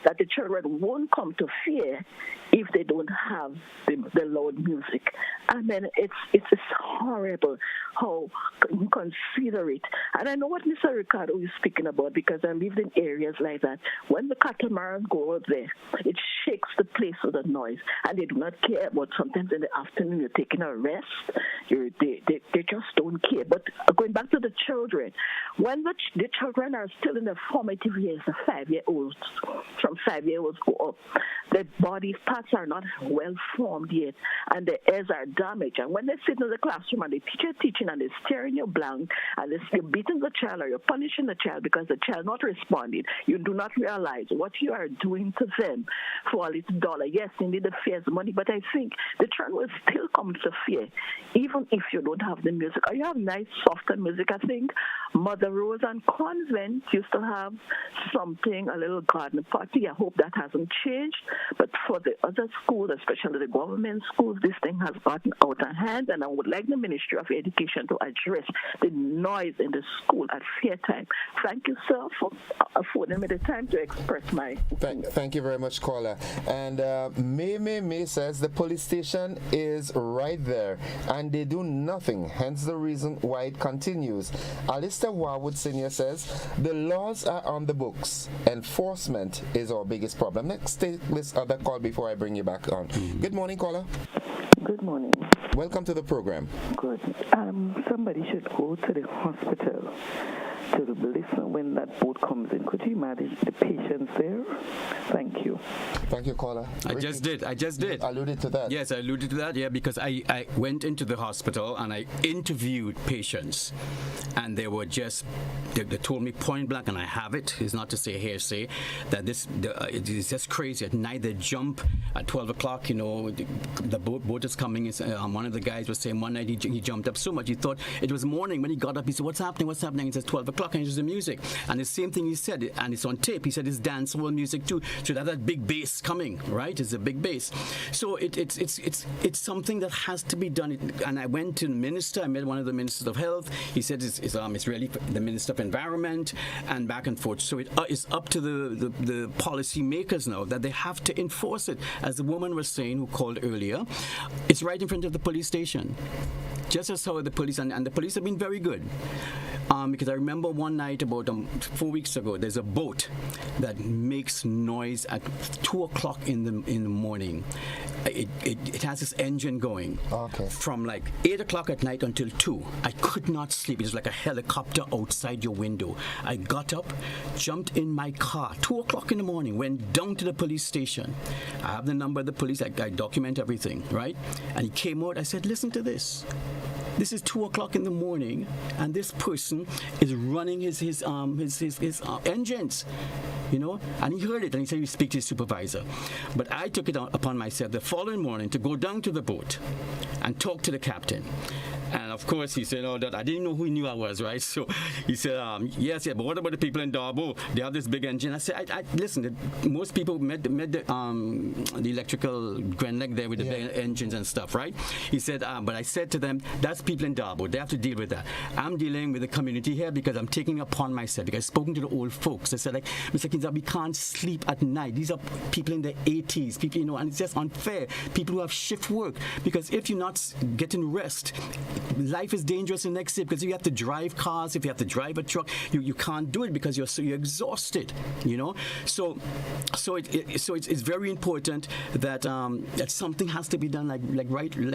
that the children won't come to fair if they don't have the loud music. I mean, it's horrible how inconsiderate. And I know what Mr. Richardo is speaking about because I lived in areas like that. When the catamarans go out there, it shakes the place with the noise. And they do not care about sometimes in the afternoon you're taking a rest. They just don't care. But going back to the children, when the children are still in the formative years, the 5-year-olds, from 5-year-olds go up, their body parts are not well formed yet, and the ears are damaged. And when they sit in the classroom and the teacher teaching and they're staring you blank, and you're beating the child or you're punishing the child because the child not responding, you do not realize what you are doing to them for a little dollar. Yes, indeed, the fear is money, but I think the child will still come to fear, even if you don't have the music. Or you have nice, softer music. I think Mother Rose and Convent used to have something, a little garden party. I hope that hasn't changed. But for the other schools, especially the government schools, this thing has gotten out of hand. And I would like the Ministry of Education to address the noise in the school at fair time. Thank you, sir, for affording me the time to express my opinion. Thank you very much, caller. And May says the police station is right there and they do nothing, hence the reason why it continues. Alistair Warwood Sr. says the laws are on the books. Enforcement is our biggest problem. Let's take this other call before I bring you back on. Good morning, caller. Good morning. Welcome to the program. Good. Somebody should go to the hospital to listen when that boat comes in. Could you manage the patients there? Thank you. Thank you, caller. I just did. You alluded to that. Yes, I alluded to that, yeah, because I went into the hospital and I interviewed patients, and they were just, they told me point blank, and I have it, it's not to say hearsay, that it is just crazy. At night they jump at 12 o'clock, you know, the boat is coming. One of the guys was saying one night he jumped up so much, he thought it was morning. When he got up, he said, what's happening? He says 12 o'clock, and it's the music. And the same thing he said, and it's on tape, he said it's dancehall music too. So that big bass coming, right? It's a big bass. So it's something that has to be done. And I went to the minister, I met one of the ministers of health. He said it's really the minister of environment, and back and forth. So it's up to the policy makers now that they have to enforce it. As the woman was saying who called earlier, it's right in front of the police station. Just as how the police, and the police have been very good. Because I remember one night about 4 weeks ago, there's a boat that makes noise at 2 o'clock in the morning. It has this engine going from like 8 o'clock at night until 2. I could not sleep. It was like a helicopter outside your window. I got up, jumped in my car, 2 o'clock in the morning, went down to the police station. I have the number of the police. I document everything, right? And he came out. I said, listen to this. This is 2 o'clock in the morning, and this person is running his engines, you know. And he heard it, and he said he speak to his supervisor. But I took it upon myself the following morning to go down to the boat and talk to the captain. And of course, he said, "Oh, that I didn't know who he knew I was, right?" So he said, "Yes, but what about the people in Darbo? They have this big engine." I said, "I listen. Most people met the electrical Grenleg there with the big engines and stuff, right?" He said, "But I said to them, that's people in Darbo. They have to deal with that. I'm dealing with the community here because I'm taking upon myself. Because I've spoken to the old folks. I said, like, Mr. Kinza, we can't sleep at night. These are people in their 80s, people, you know, and it's just unfair. People who have shift work. Because if you're not getting rest, life is dangerous in next step because if you have to drive cars, if you have to drive a truck, you can't do it because you're exhausted, you know. So it's very important that that something has to be done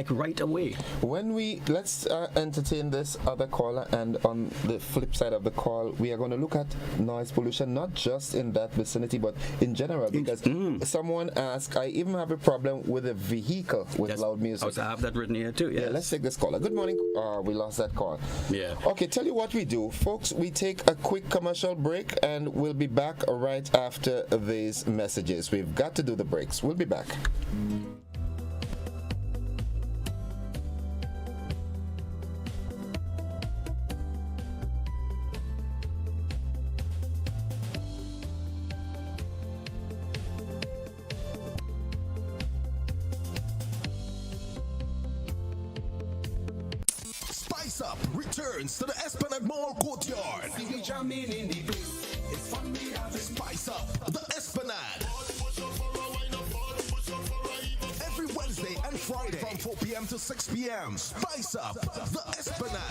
right away. When let's entertain this other caller, and on the flip side of the call, we are going to look at noise pollution, not just in that vicinity, but in general. Because someone asked, I even have a problem with a vehicle with loud music. I have that written here too. Yes. Yeah, let's take this caller. Good morning. We lost that call. Yeah. Okay, tell you what we do, folks. We take a quick commercial break, and we'll be back right after these messages. We've got to do the breaks. We'll be back. Spice Up returns to the Esplanade Mall courtyard. Spice Up the Esplanade. Every Wednesday and Friday from 4 p.m. to 6 p.m. Spice Up the Esplanade.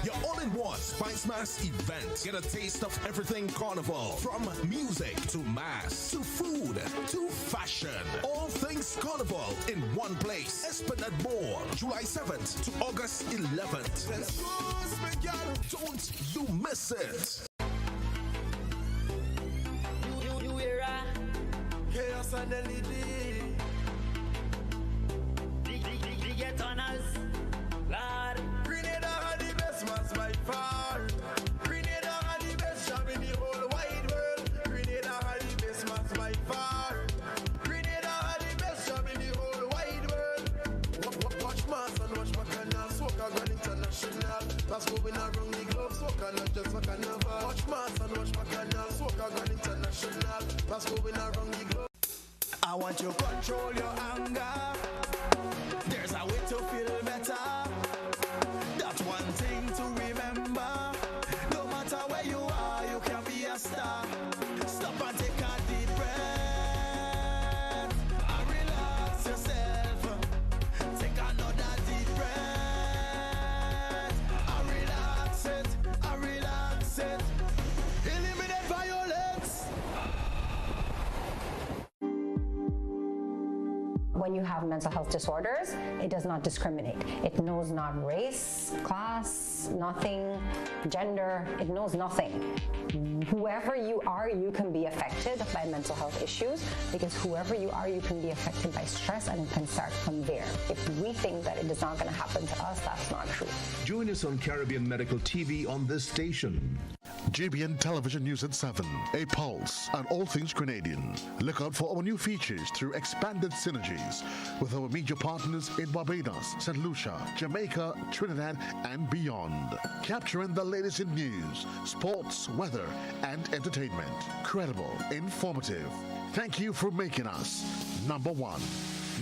Your all-in-one Spice Mass event. Get a taste of everything carnival. From music to mass to food to fashion. All things carnival in one place. Esplanade Mall, July 7th to August 11th. Don't you miss it. Chaos and LED. Get on us, Lord. Grenada had the best man's by far. Grenada had the best job in the whole wide world. Grenada had the best man's by far. Grenada had the best job in the whole wide world. Watch mass and watch bacchanal. Soca gone international. That's going around the globe. Soca not just a carnival. Watch mass and watch bacchanal. Soca gone international. That's going around the globe. I want you to control your anger. There's a way to feel better. That's one thing to remember. No matter where you are, you can be a star. Stop and take a deep breath and relax yourself. Take another deep breath and relax it, and relax it. Eliminate violence. When you have mental health disorders, it does not discriminate. It knows not race, class, nothing, gender, it knows nothing. Whoever you are, you can be affected by mental health issues, because whoever you are, you can be affected by stress, and it can start from there. If we think that it is not going to happen to us, that's not true. Join us on Caribbean Medical TV on this station. GBN Television News at 7, a pulse on all things Grenadian. Look out for our new features through expanded synergies with our media partners in Barbados, St. Lucia, Jamaica, Trinidad, and beyond. Capturing the latest in news, sports, weather, and entertainment. Credible, informative. Thank you for making us number one.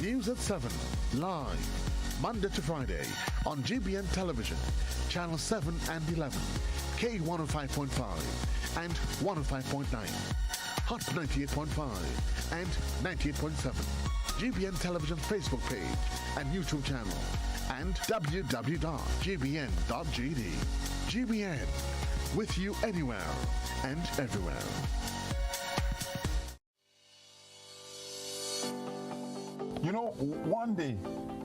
News at 7, live, Monday to Friday on GBN Television, Channel 7 and 11. K105.5 and 105.9, Hot 98.5 and 98.7, GBN Television Facebook page and YouTube channel, and www.gbn.gd. GBN, with you anywhere and everywhere. You know, one day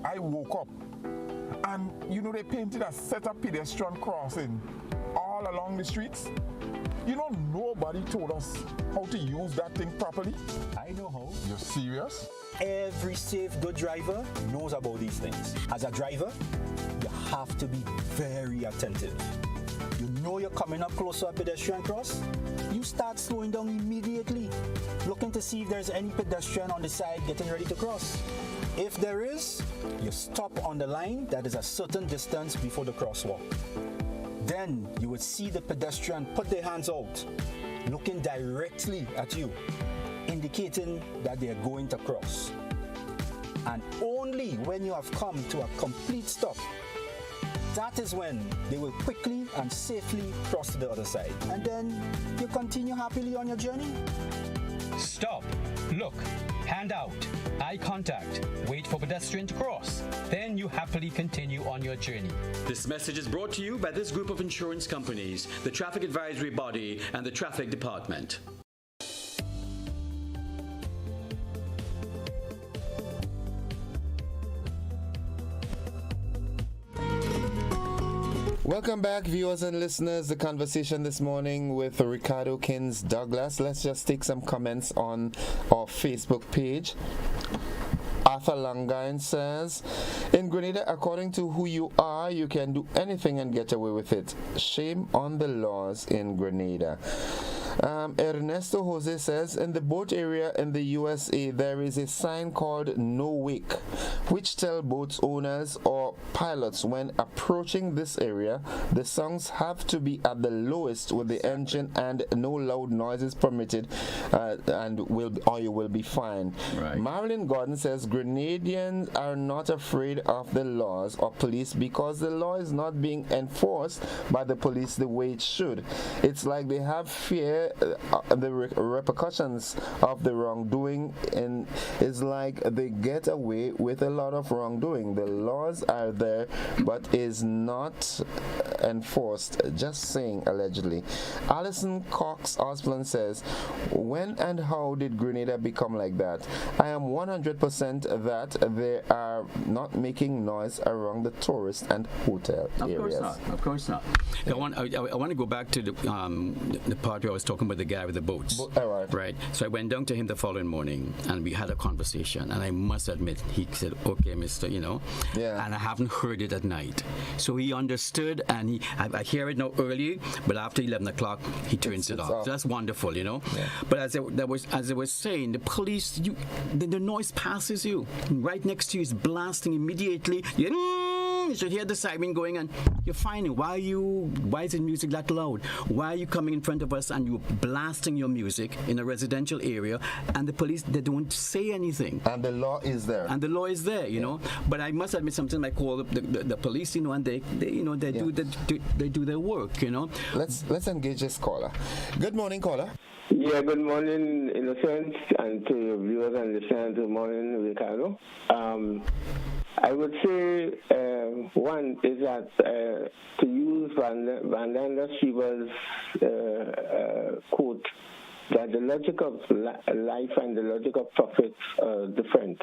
I woke up and, you know, they painted a set of pedestrian crossing all along the streets. You know, nobody told us how to use that thing properly. I know how. You're serious? Every safe, good driver knows about these things. As a driver, you have to be very attentive. You know you're coming up close to a pedestrian cross, you start slowing down immediately, looking to see if there's any pedestrian on the side getting ready to cross. If there is, you stop on the line that is a certain distance before the crosswalk. Then you would see the pedestrian put their hands out, looking directly at you, indicating that they are going to cross. And only when you have come to a complete stop that is when they will quickly and safely cross to the other side. And then you continue happily on your journey. Stop. Look. Hand out. Eye contact. Wait for pedestrian to cross. Then you happily continue on your journey. This message is brought to you by this group of insurance companies, the Traffic Advisory Body, and the Traffic Department. Welcome back, viewers and listeners. The conversation this morning with Richardo Kins Douglas. Let's just take some comments on our Facebook page. Arthur Langine says, in Grenada, according to who you are, you can do anything and get away with it. Shame on the laws in Grenada. Ernesto Jose says, in the boat area in the USA, there is a sign called No Wake, which tell boat owners or pilots when approaching this area, the songs have to be at the lowest with the engine and no loud noises permitted, or you will be fined. Right. Marilyn Gordon says, Grenadians are not afraid of the laws or police because the law is not being enforced by the police the way it should. It's like they have fear the repercussions of the wrongdoing, and it's like they get away with a lot of wrongdoing. The laws are there but is not enforced. Just saying, allegedly. Alison Cox Osborne says, when and how did Grenada become like that? I am 100% that they are not making noise around the tourist and hotel areas. Of course not. I want to go back to the part where I was talking about the guy with the boats. Right. So I went down to him the following morning and we had a conversation, and I must admit, he said, okay, mister, and I haven't heard it at night. So he understood, and I hear it now early, but after 11 o'clock, he turns it off. So that's wonderful, Yeah. But as I was saying, the police, the noise passes you. Right next to you is blasting immediately. You should hear the siren going, and you're finding why is the music that loud? Why are you coming in front of us and you're blasting your music in a residential area, and the police, they don't say anything. And the law is there. But I must admit, sometimes I call the police, and they do their work, Let's engage this caller. Good morning, caller. Yeah, good morning, Innocent, and to your viewers and listeners. Good morning, Ricardo. I would say one is that to use Van Lander Shieber's quote, that the logic of life and the logic of profit are different.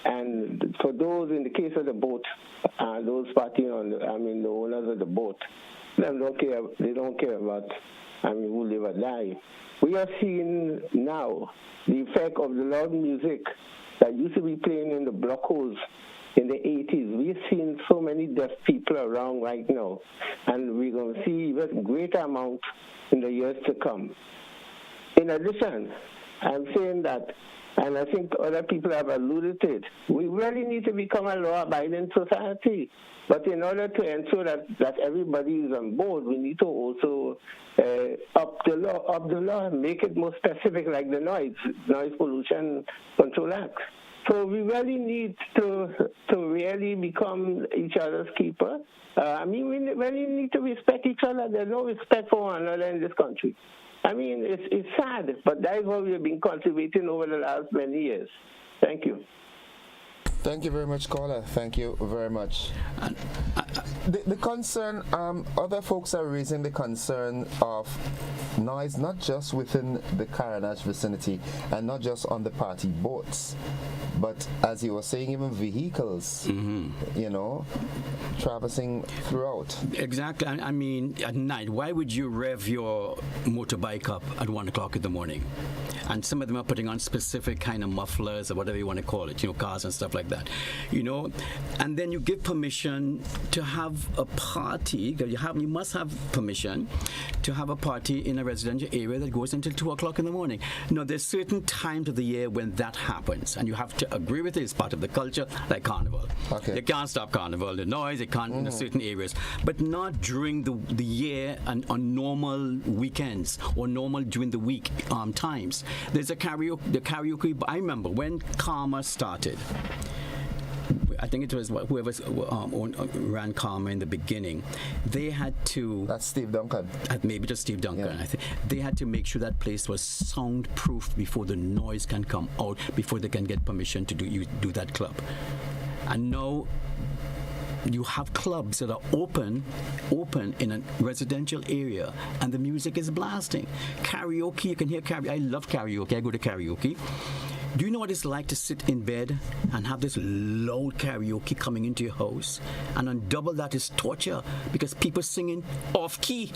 And for those, in the case of the boat, those partying on, the owners of the boat, they don't care about, who live or die. We are seeing now the effect of the loud music that used to be playing in the block holes in the 80s. We've seen so many deaf people around right now, and we're going to see even greater amount in the years to come. In addition, I'm saying that, and I think other people have alluded to it, we really need to become a law-abiding society. But in order to ensure that everybody is on board, we need to also up the law, and make it more specific, like the Noise Pollution Control Act. So we really need to really become each other's keeper. We really need to respect each other. There's no respect for one another in this country. It's sad, but that is what we have been cultivating over the last many years. Thank you. Thank you very much, caller. Thank you very much. The concern, other folks are raising the concern of noise, not just within the Caranach vicinity and not just on the party boats, but as you were saying, even vehicles, traversing throughout. Exactly. At night, why would you rev your motorbike up at 1 o'clock in the morning? And some of them are putting on specific kind of mufflers or whatever you want to call it, cars and stuff like that, and then you give permission to have a party. You must have permission to have a party in a residential area that goes until 2 o'clock in the morning. There's certain times of the year when that happens, and you have to agree with it. It's part of the culture, like Carnival. Okay. You can't stop Carnival. The noise, it can't in certain areas, but not during the year and on normal weekends or normal during the week times. There's the karaoke. I remember when Karma started. I think it was whoever ran Karma in the beginning. They had to. That's Steve Duncan. Maybe just Steve Duncan. Yeah. I think they had to make sure that place was soundproof before the noise can come out, before they can get permission to do that club. And now you have clubs that are open in a residential area, and the music is blasting. Karaoke, you can hear karaoke. I love karaoke. I go to karaoke. Do you know what it's like to sit in bed and have this loud karaoke coming into your house? And on double that is torture because people singing off key.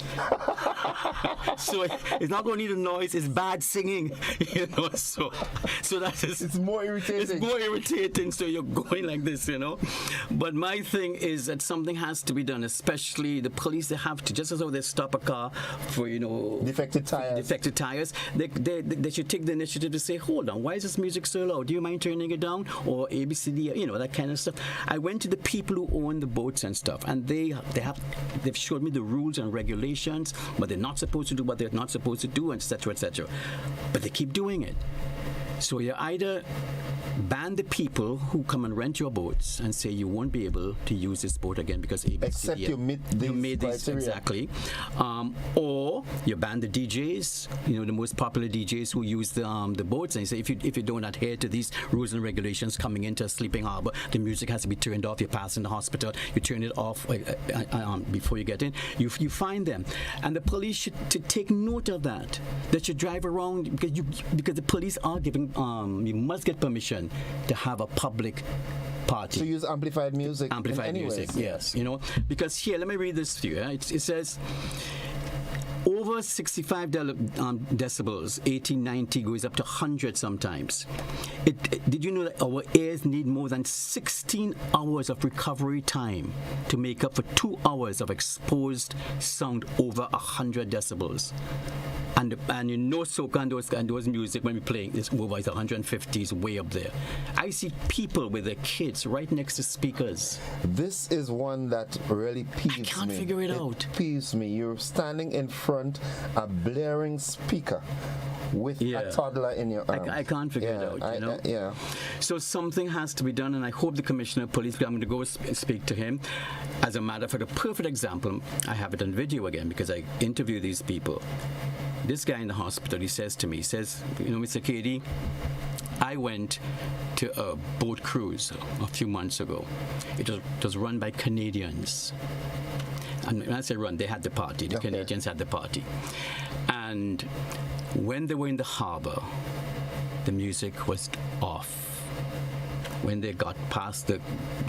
So it's not going to need a noise, it's bad singing. You know, so that is... It's more irritating. It's more irritating, so you're going like this, you know. But my thing is that something has to be done, especially the police, they have to, just as though they stop a car for, you know... Defective tires. They should take the initiative to say, hold on, why is this music so loud? Do you mind turning it down? Or ABCD, you know, that kind of stuff. I went to the people who own the boats and stuff, and they've showed me the rules and regulations, what they're not supposed to do, what they're not supposed to do, etc., etc. But they keep doing it. So you either ban the people who come and rent your boats and say you won't be able to use this boat again because ABCD. Except you meet these criteria. Exactly. Or you ban the DJs, you know, the most popular DJs who use the boats, and you say if you don't adhere to these rules and regulations coming into a sleeping harbor, the music has to be turned off. You pass in the hospital, you turn it off before you get in. You find them, and the police should to take note of that. They should drive around because the police are giving. You must get permission to have a public party. To use amplified music. Amplified music, yes. You know, because here, let me read this to you. It says, over 65 decibels, 80, 90, goes up to 100 sometimes. Did you know that our ears need more than 16 hours of recovery time to make up for 2 hours of exposed sound over 100 decibels? And you know, soca and those music when we play this over is 150 is way up there. I see people with their kids right next to speakers. This is one that really peeves me. I can't figure it out. Peeves me. You're standing in front a blaring speaker with a toddler in your arms. I can't figure it out, you know? Yeah. So something has to be done, and I hope the Commissioner of Police, I'm going to go speak to him. As a matter of fact, a perfect example, I have it on video again because I interview these people. This guy in the hospital, he says to me, you know, Mr. Cady, I went to a boat cruise a few months ago. It was run by Canadians. And when I say run, they had the party. The Canadians had the party. And when they were in the harbor, the music was off. When they got past they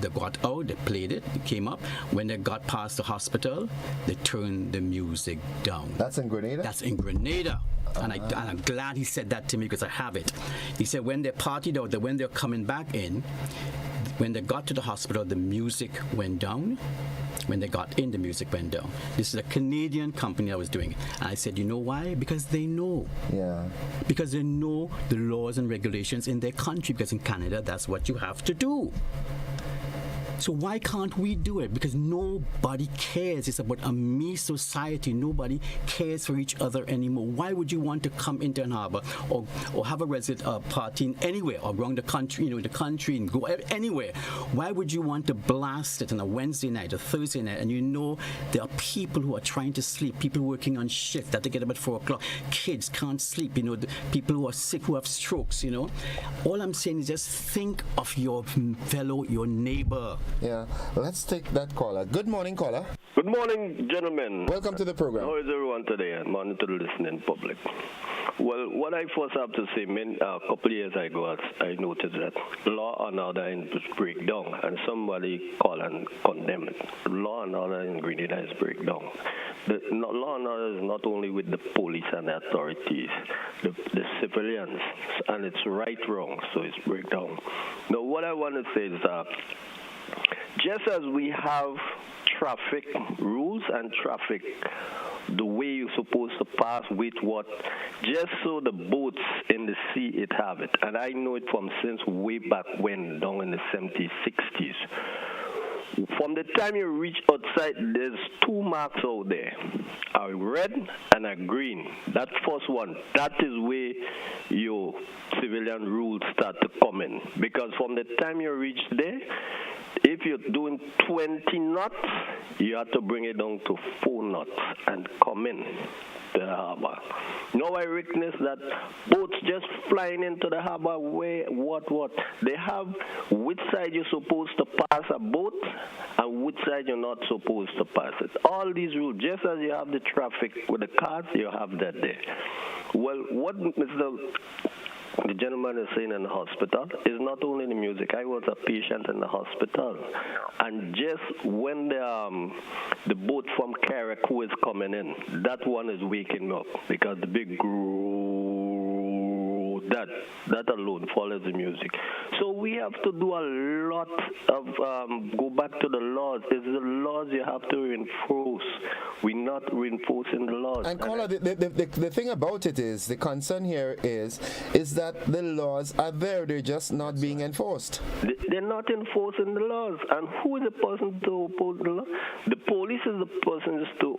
got out, they played it, it came up. When they got past the hospital, they turned the music down. That's in Grenada? That's in Grenada. And I'm glad he said that to me because I have it. He said when they partied out, that when they're coming back in, when they got to the hospital, the music went down. When they got in, the music went down. This is a Canadian company that was doing it. And I said, you know why? Because they know. Yeah. Because they know the laws and regulations in their country. Because in Canada, that's what you have to do. So why can't we do it? Because nobody cares. It's about a me society. Nobody cares for each other anymore. Why would you want to come into an harbor or have a party anywhere or around the country, you know, the country and go anywhere? Why would you want to blast it on a Wednesday night, a Thursday night, and you know there are people who are trying to sleep, people working on shift that they get up at 4 o'clock, kids can't sleep, you know, the people who are sick, who have strokes, you know. All I'm saying is just think of your neighbor. Yeah, let's take that caller. Good morning, caller. Good morning, gentlemen. Welcome to the program. How is everyone today? Morning to the listening public. Well, what I first have to say, a couple of years ago, I noticed that law and order in breakdown, and somebody called and condemned it. Law and order in Grenada is breakdown. The law and order is not only with the police and the authorities, the civilians, and it's right wrong, so it's breakdown. Now, what I want to say is that just as we have traffic rules and traffic, the way you're supposed to pass with what, just so the boats in the sea, it have it. And I know it from since way back when, down in the 70s, 60s. from the time you reach outside, there's 2 marks out there, a red and a green. That first one, that is where your civilian rules start to come in. Because from the time you reach there, if you're doing 20 knots, you have to bring it down to 4 knots and come in to the harbor. Now I witness that boats just flying into the harbor. Where, what? They have which side you're supposed to pass a boat and which side you're not supposed to pass it. All these rules, just as you have the traffic with the cars, you have that there. Well, what the gentleman is saying in the hospital is not only the music. I was a patient in the hospital, and just when the boat from Carriacou is coming in, that one is waking up because the big that alone follows the music. So we have to do a lot of go back to the laws. It's the laws you have to reinforce. We're not reinforcing the laws. And Caller, the thing about it is, the concern here is that the laws are there, they're just not being enforced. They're not enforcing the laws. And who is the person to oppose the law? The police is the person just to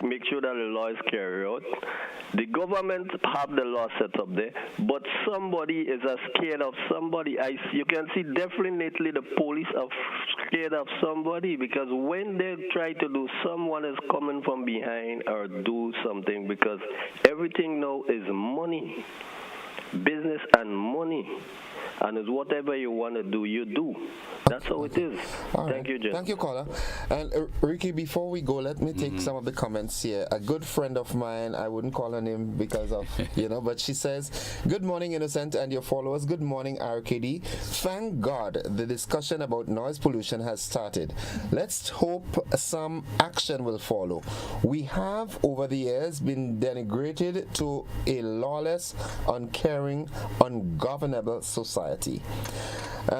make sure that the law is carried out. The government have the law set up there, but somebody is scared of somebody. You can see definitely the police are scared of somebody, because when they try to do, someone is coming from behind or do something, because everything now is money, business and money. And it's whatever you want to do, you do. That's how it is. Thank you, Jim. Thank you, caller. And Ricky, before we go, let me take some of the comments here. A good friend of mine, I wouldn't call her name because of, but she says, "Good morning, Innocent and your followers. Good morning, RKD. Thank God the discussion about noise pollution has started. Let's hope some action will follow. We have, over the years, been denigrated to a lawless, uncaring, ungovernable society."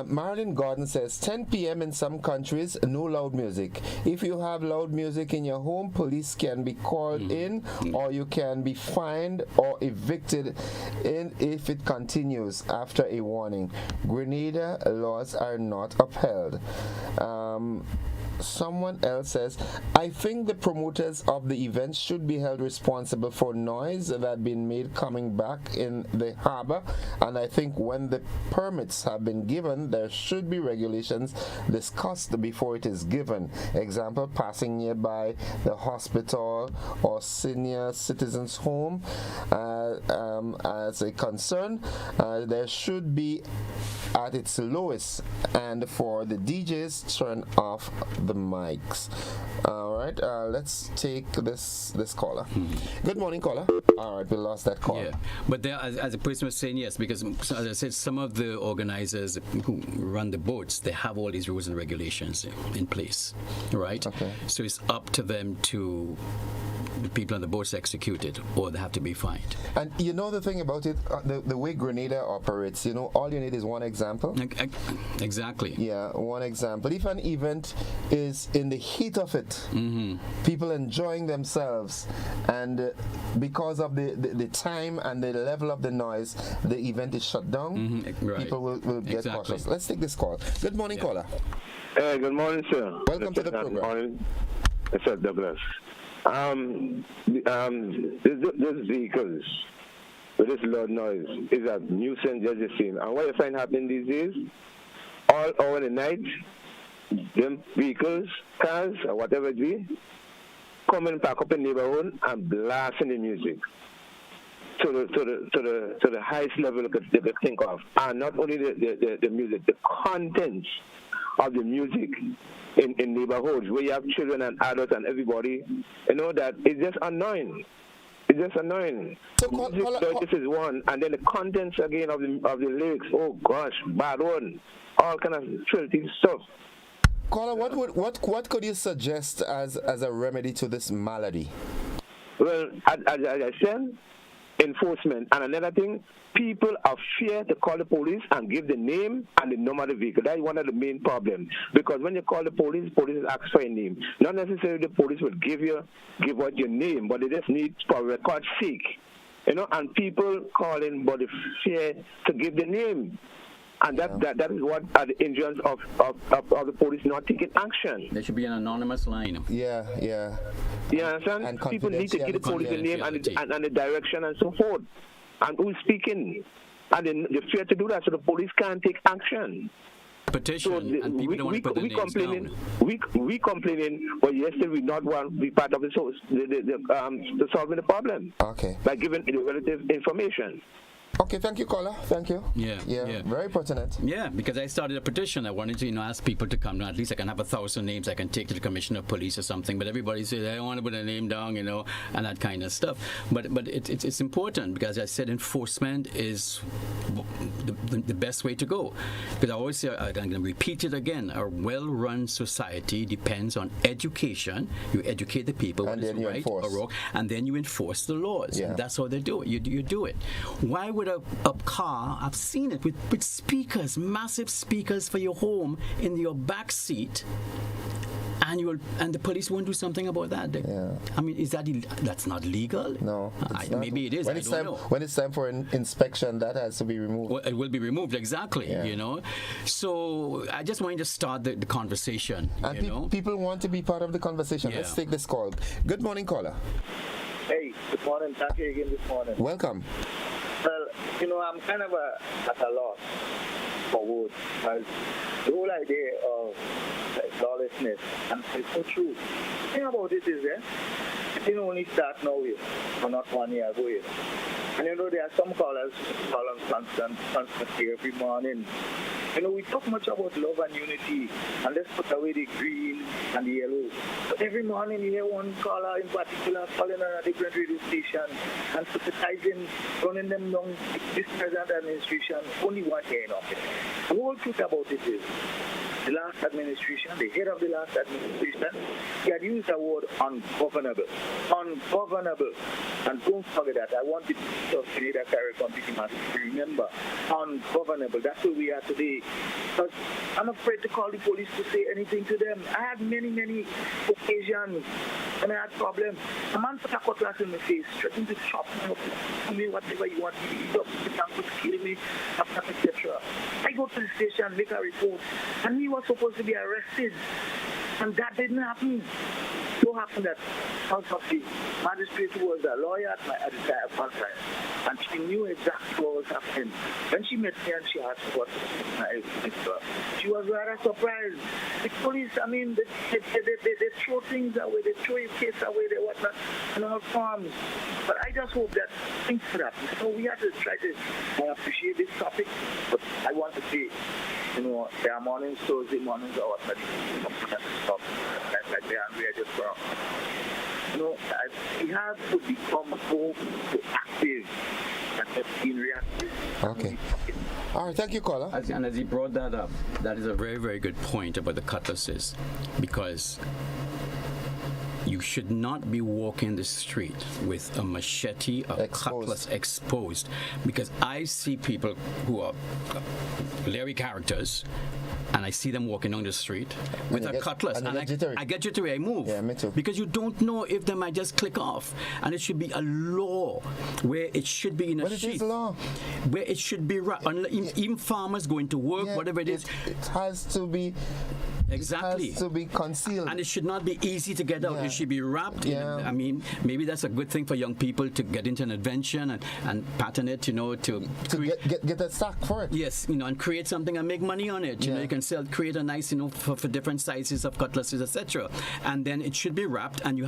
Marilyn Gordon says, 10 p.m. in some countries, no loud music. If you have loud music in your home, police can be called in, or you can be fined or evicted if it continues after a warning. Grenada laws are not upheld. Someone else says, I think the promoters of the event should be held responsible for noise that been made coming back in the harbor, and I think when the permits have been given, there should be regulations discussed before it is given. Example, passing nearby the hospital or senior citizens home as a concern, there should be at its lowest, and for the DJs, turn off the mics. All right, let's take this caller. Good morning, caller. All right, we lost that call. Yeah, but there, as the person was saying, yes, because as I said, some of the organizers who run the boats, they have all these rules and regulations in place, right? Okay. So it's up to them to the people on the boats execute it, or they have to be fined. And you know the thing about it, the way Grenada operates, all you need is one example. Exactly. Yeah, one example. If an event is in the heat of it, people enjoying themselves, and because of the time and the level of the noise, the event is shut down, right. People will get cautious. Let's take this call. Good morning, caller. Good morning, sir. Welcome to the program. Good morning. It's Douglas. Those vehicles with this loud noise is a nuisance, as you've seen. And what you find happening these days, all hour in the night, them vehicles, cars, or whatever it be, come and pack up in the neighborhood and blasting the music to the highest level they could think of. And not only the music, the contents of the music in neighborhoods where you have children and adults and everybody, that it's just annoying. It's just annoying. This is one, and then the contents again of the lyrics. Oh gosh, bad one, all kind of filthy stuff. Caller, what could you suggest as a remedy to this malady? Well, as I said, enforcement, and another thing, people are fear to call the police and give the name and the number of the vehicle. That is one of the main problems. Because when you call the police ask for a name. Not necessarily the police will give out your name, but they just need for record's sake. And people calling, but they fear to give the name. And that is what are the injuries of the police not taking action. There should be an anonymous line. Yeah. You understand? And People need to give the police the name and the direction and so forth. And who's speaking? And they fear to do that, so the police can't take action. Petition, and people don't want to put their names down. We complaining, but yesterday we not want to be part of the solving the problem. Okay. By giving the relative information. Okay, thank you, caller. Thank you. Yeah. Very pertinent. Yeah, because I started a petition. I wanted to, ask people to come. At least I can have 1,000 names I can take to the commissioner of police or something. But everybody says I don't want to put a name down, and that kind of stuff. But it's important because I said enforcement is the best way to go. Because I always say, I'm going to repeat it again. A well-run society depends on education. You educate the people what is right or wrong, and then you enforce the laws. Yeah. And that's how they do it. You do it. Why would a car, I've seen it with speakers, massive speakers for your home in your back seat, and the police won't do something about that. I mean, that's not legal? No. Maybe it is. I don't know. When it's time for an inspection, that has to be removed. Well, it will be removed, exactly. Yeah. So I just wanted to start the conversation. And people want to be part of the conversation. Let's take this call. Good morning, caller. Hey, good morning. Thank you again this morning. Welcome. Well, I'm kind of at a loss for words, because the whole idea of lawlessness, and it's so true. The thing about it is, it didn't only start now, or not 1 year ago. And there are some callers who call on constantly every morning. We talk much about love and unity, and let's put away the green and the yellow. But every morning you hear one caller in particular calling on a different radio station and criticizing, running them down this present administration, only one hearing of it. The whole truth about it is, the last administration, the head of the last administration, he had used the word ungovernable. Ungovernable. And don't forget that. I want the people of Grenada Community to remember, ungovernable. That's where we are today. Because I'm afraid to call the police to say anything to them. I had many occasions when I had problems. A man put a cutlass in my face, threatening to chop me up, to me whatever you want, to kill me, etc. I go to the station, make a report, and he was supposed to be arrested, and that didn't happen. So happened that out of the magistrate who was a lawyer at the time of conference, and she knew exactly what was happening. When she met me and she asked what she was rather surprised. The police, they throw things away, they throw your case away, they whatnot, and all forms. But I just hope that things could happen. So we have to try to appreciate this topic, but I want to say, there are mornings, Thursday mornings, or whatnot, like they are, we are just wrong. We have to become more proactive and not being reactive. Okay. All right, thank you, caller. And as he brought that up, that is a very, very good point about the cutlasses, because you should not be walking the street with a machete or cutlass exposed, because I see people who are Larry characters, and I see them walking on the street with a cutlass, and I get jittery, I move. Yeah, me too. Because you don't know if they might just click off. And it should be a law where it should be in a sheet. What is law? Where it should be, even farmers going to work, whatever it is. It has to be... Exactly. It has to be concealed. And it should not be easy to get out. It should be wrapped. Maybe that's a good thing for young people to get into an invention and pattern it, to get a sack for it. Yes, and create something and make money on it. You can create a nice, for different sizes of cutlasses, etc. And then it should be wrapped, and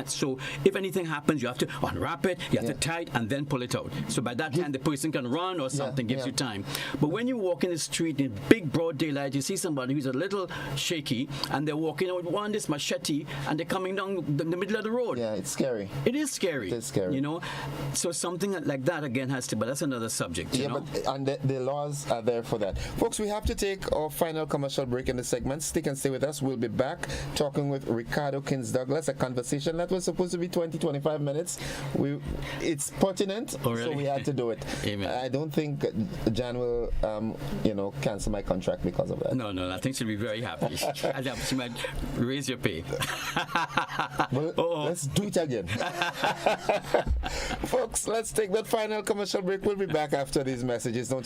so if anything happens, you have to unwrap it, you have to tie it, and then pull it out. So by that time, the person can run or something, gives you time. But when you walk in the street in big broad daylight, you see somebody who's a little shaky, and they're walking out with this machete, and they're coming down the middle of the road. Yeah, it's scary. It is scary. It is scary. So something like that again has to, but that's another subject. And the laws are there for that. Folks, we have to take our final commercial break in the segment. Stick and stay with us. We'll be back talking with Richardo Kins-Douglas, a conversation that was supposed to be 20-25 minutes. It's pertinent, so we had to do it. Amen. I don't think Jan will, cancel my contract because of that. No, I think she'll be very happy. She might raise your pay. Well, let's do it again. Folks, let's take that final commercial break. We'll be back after these messages. Don't you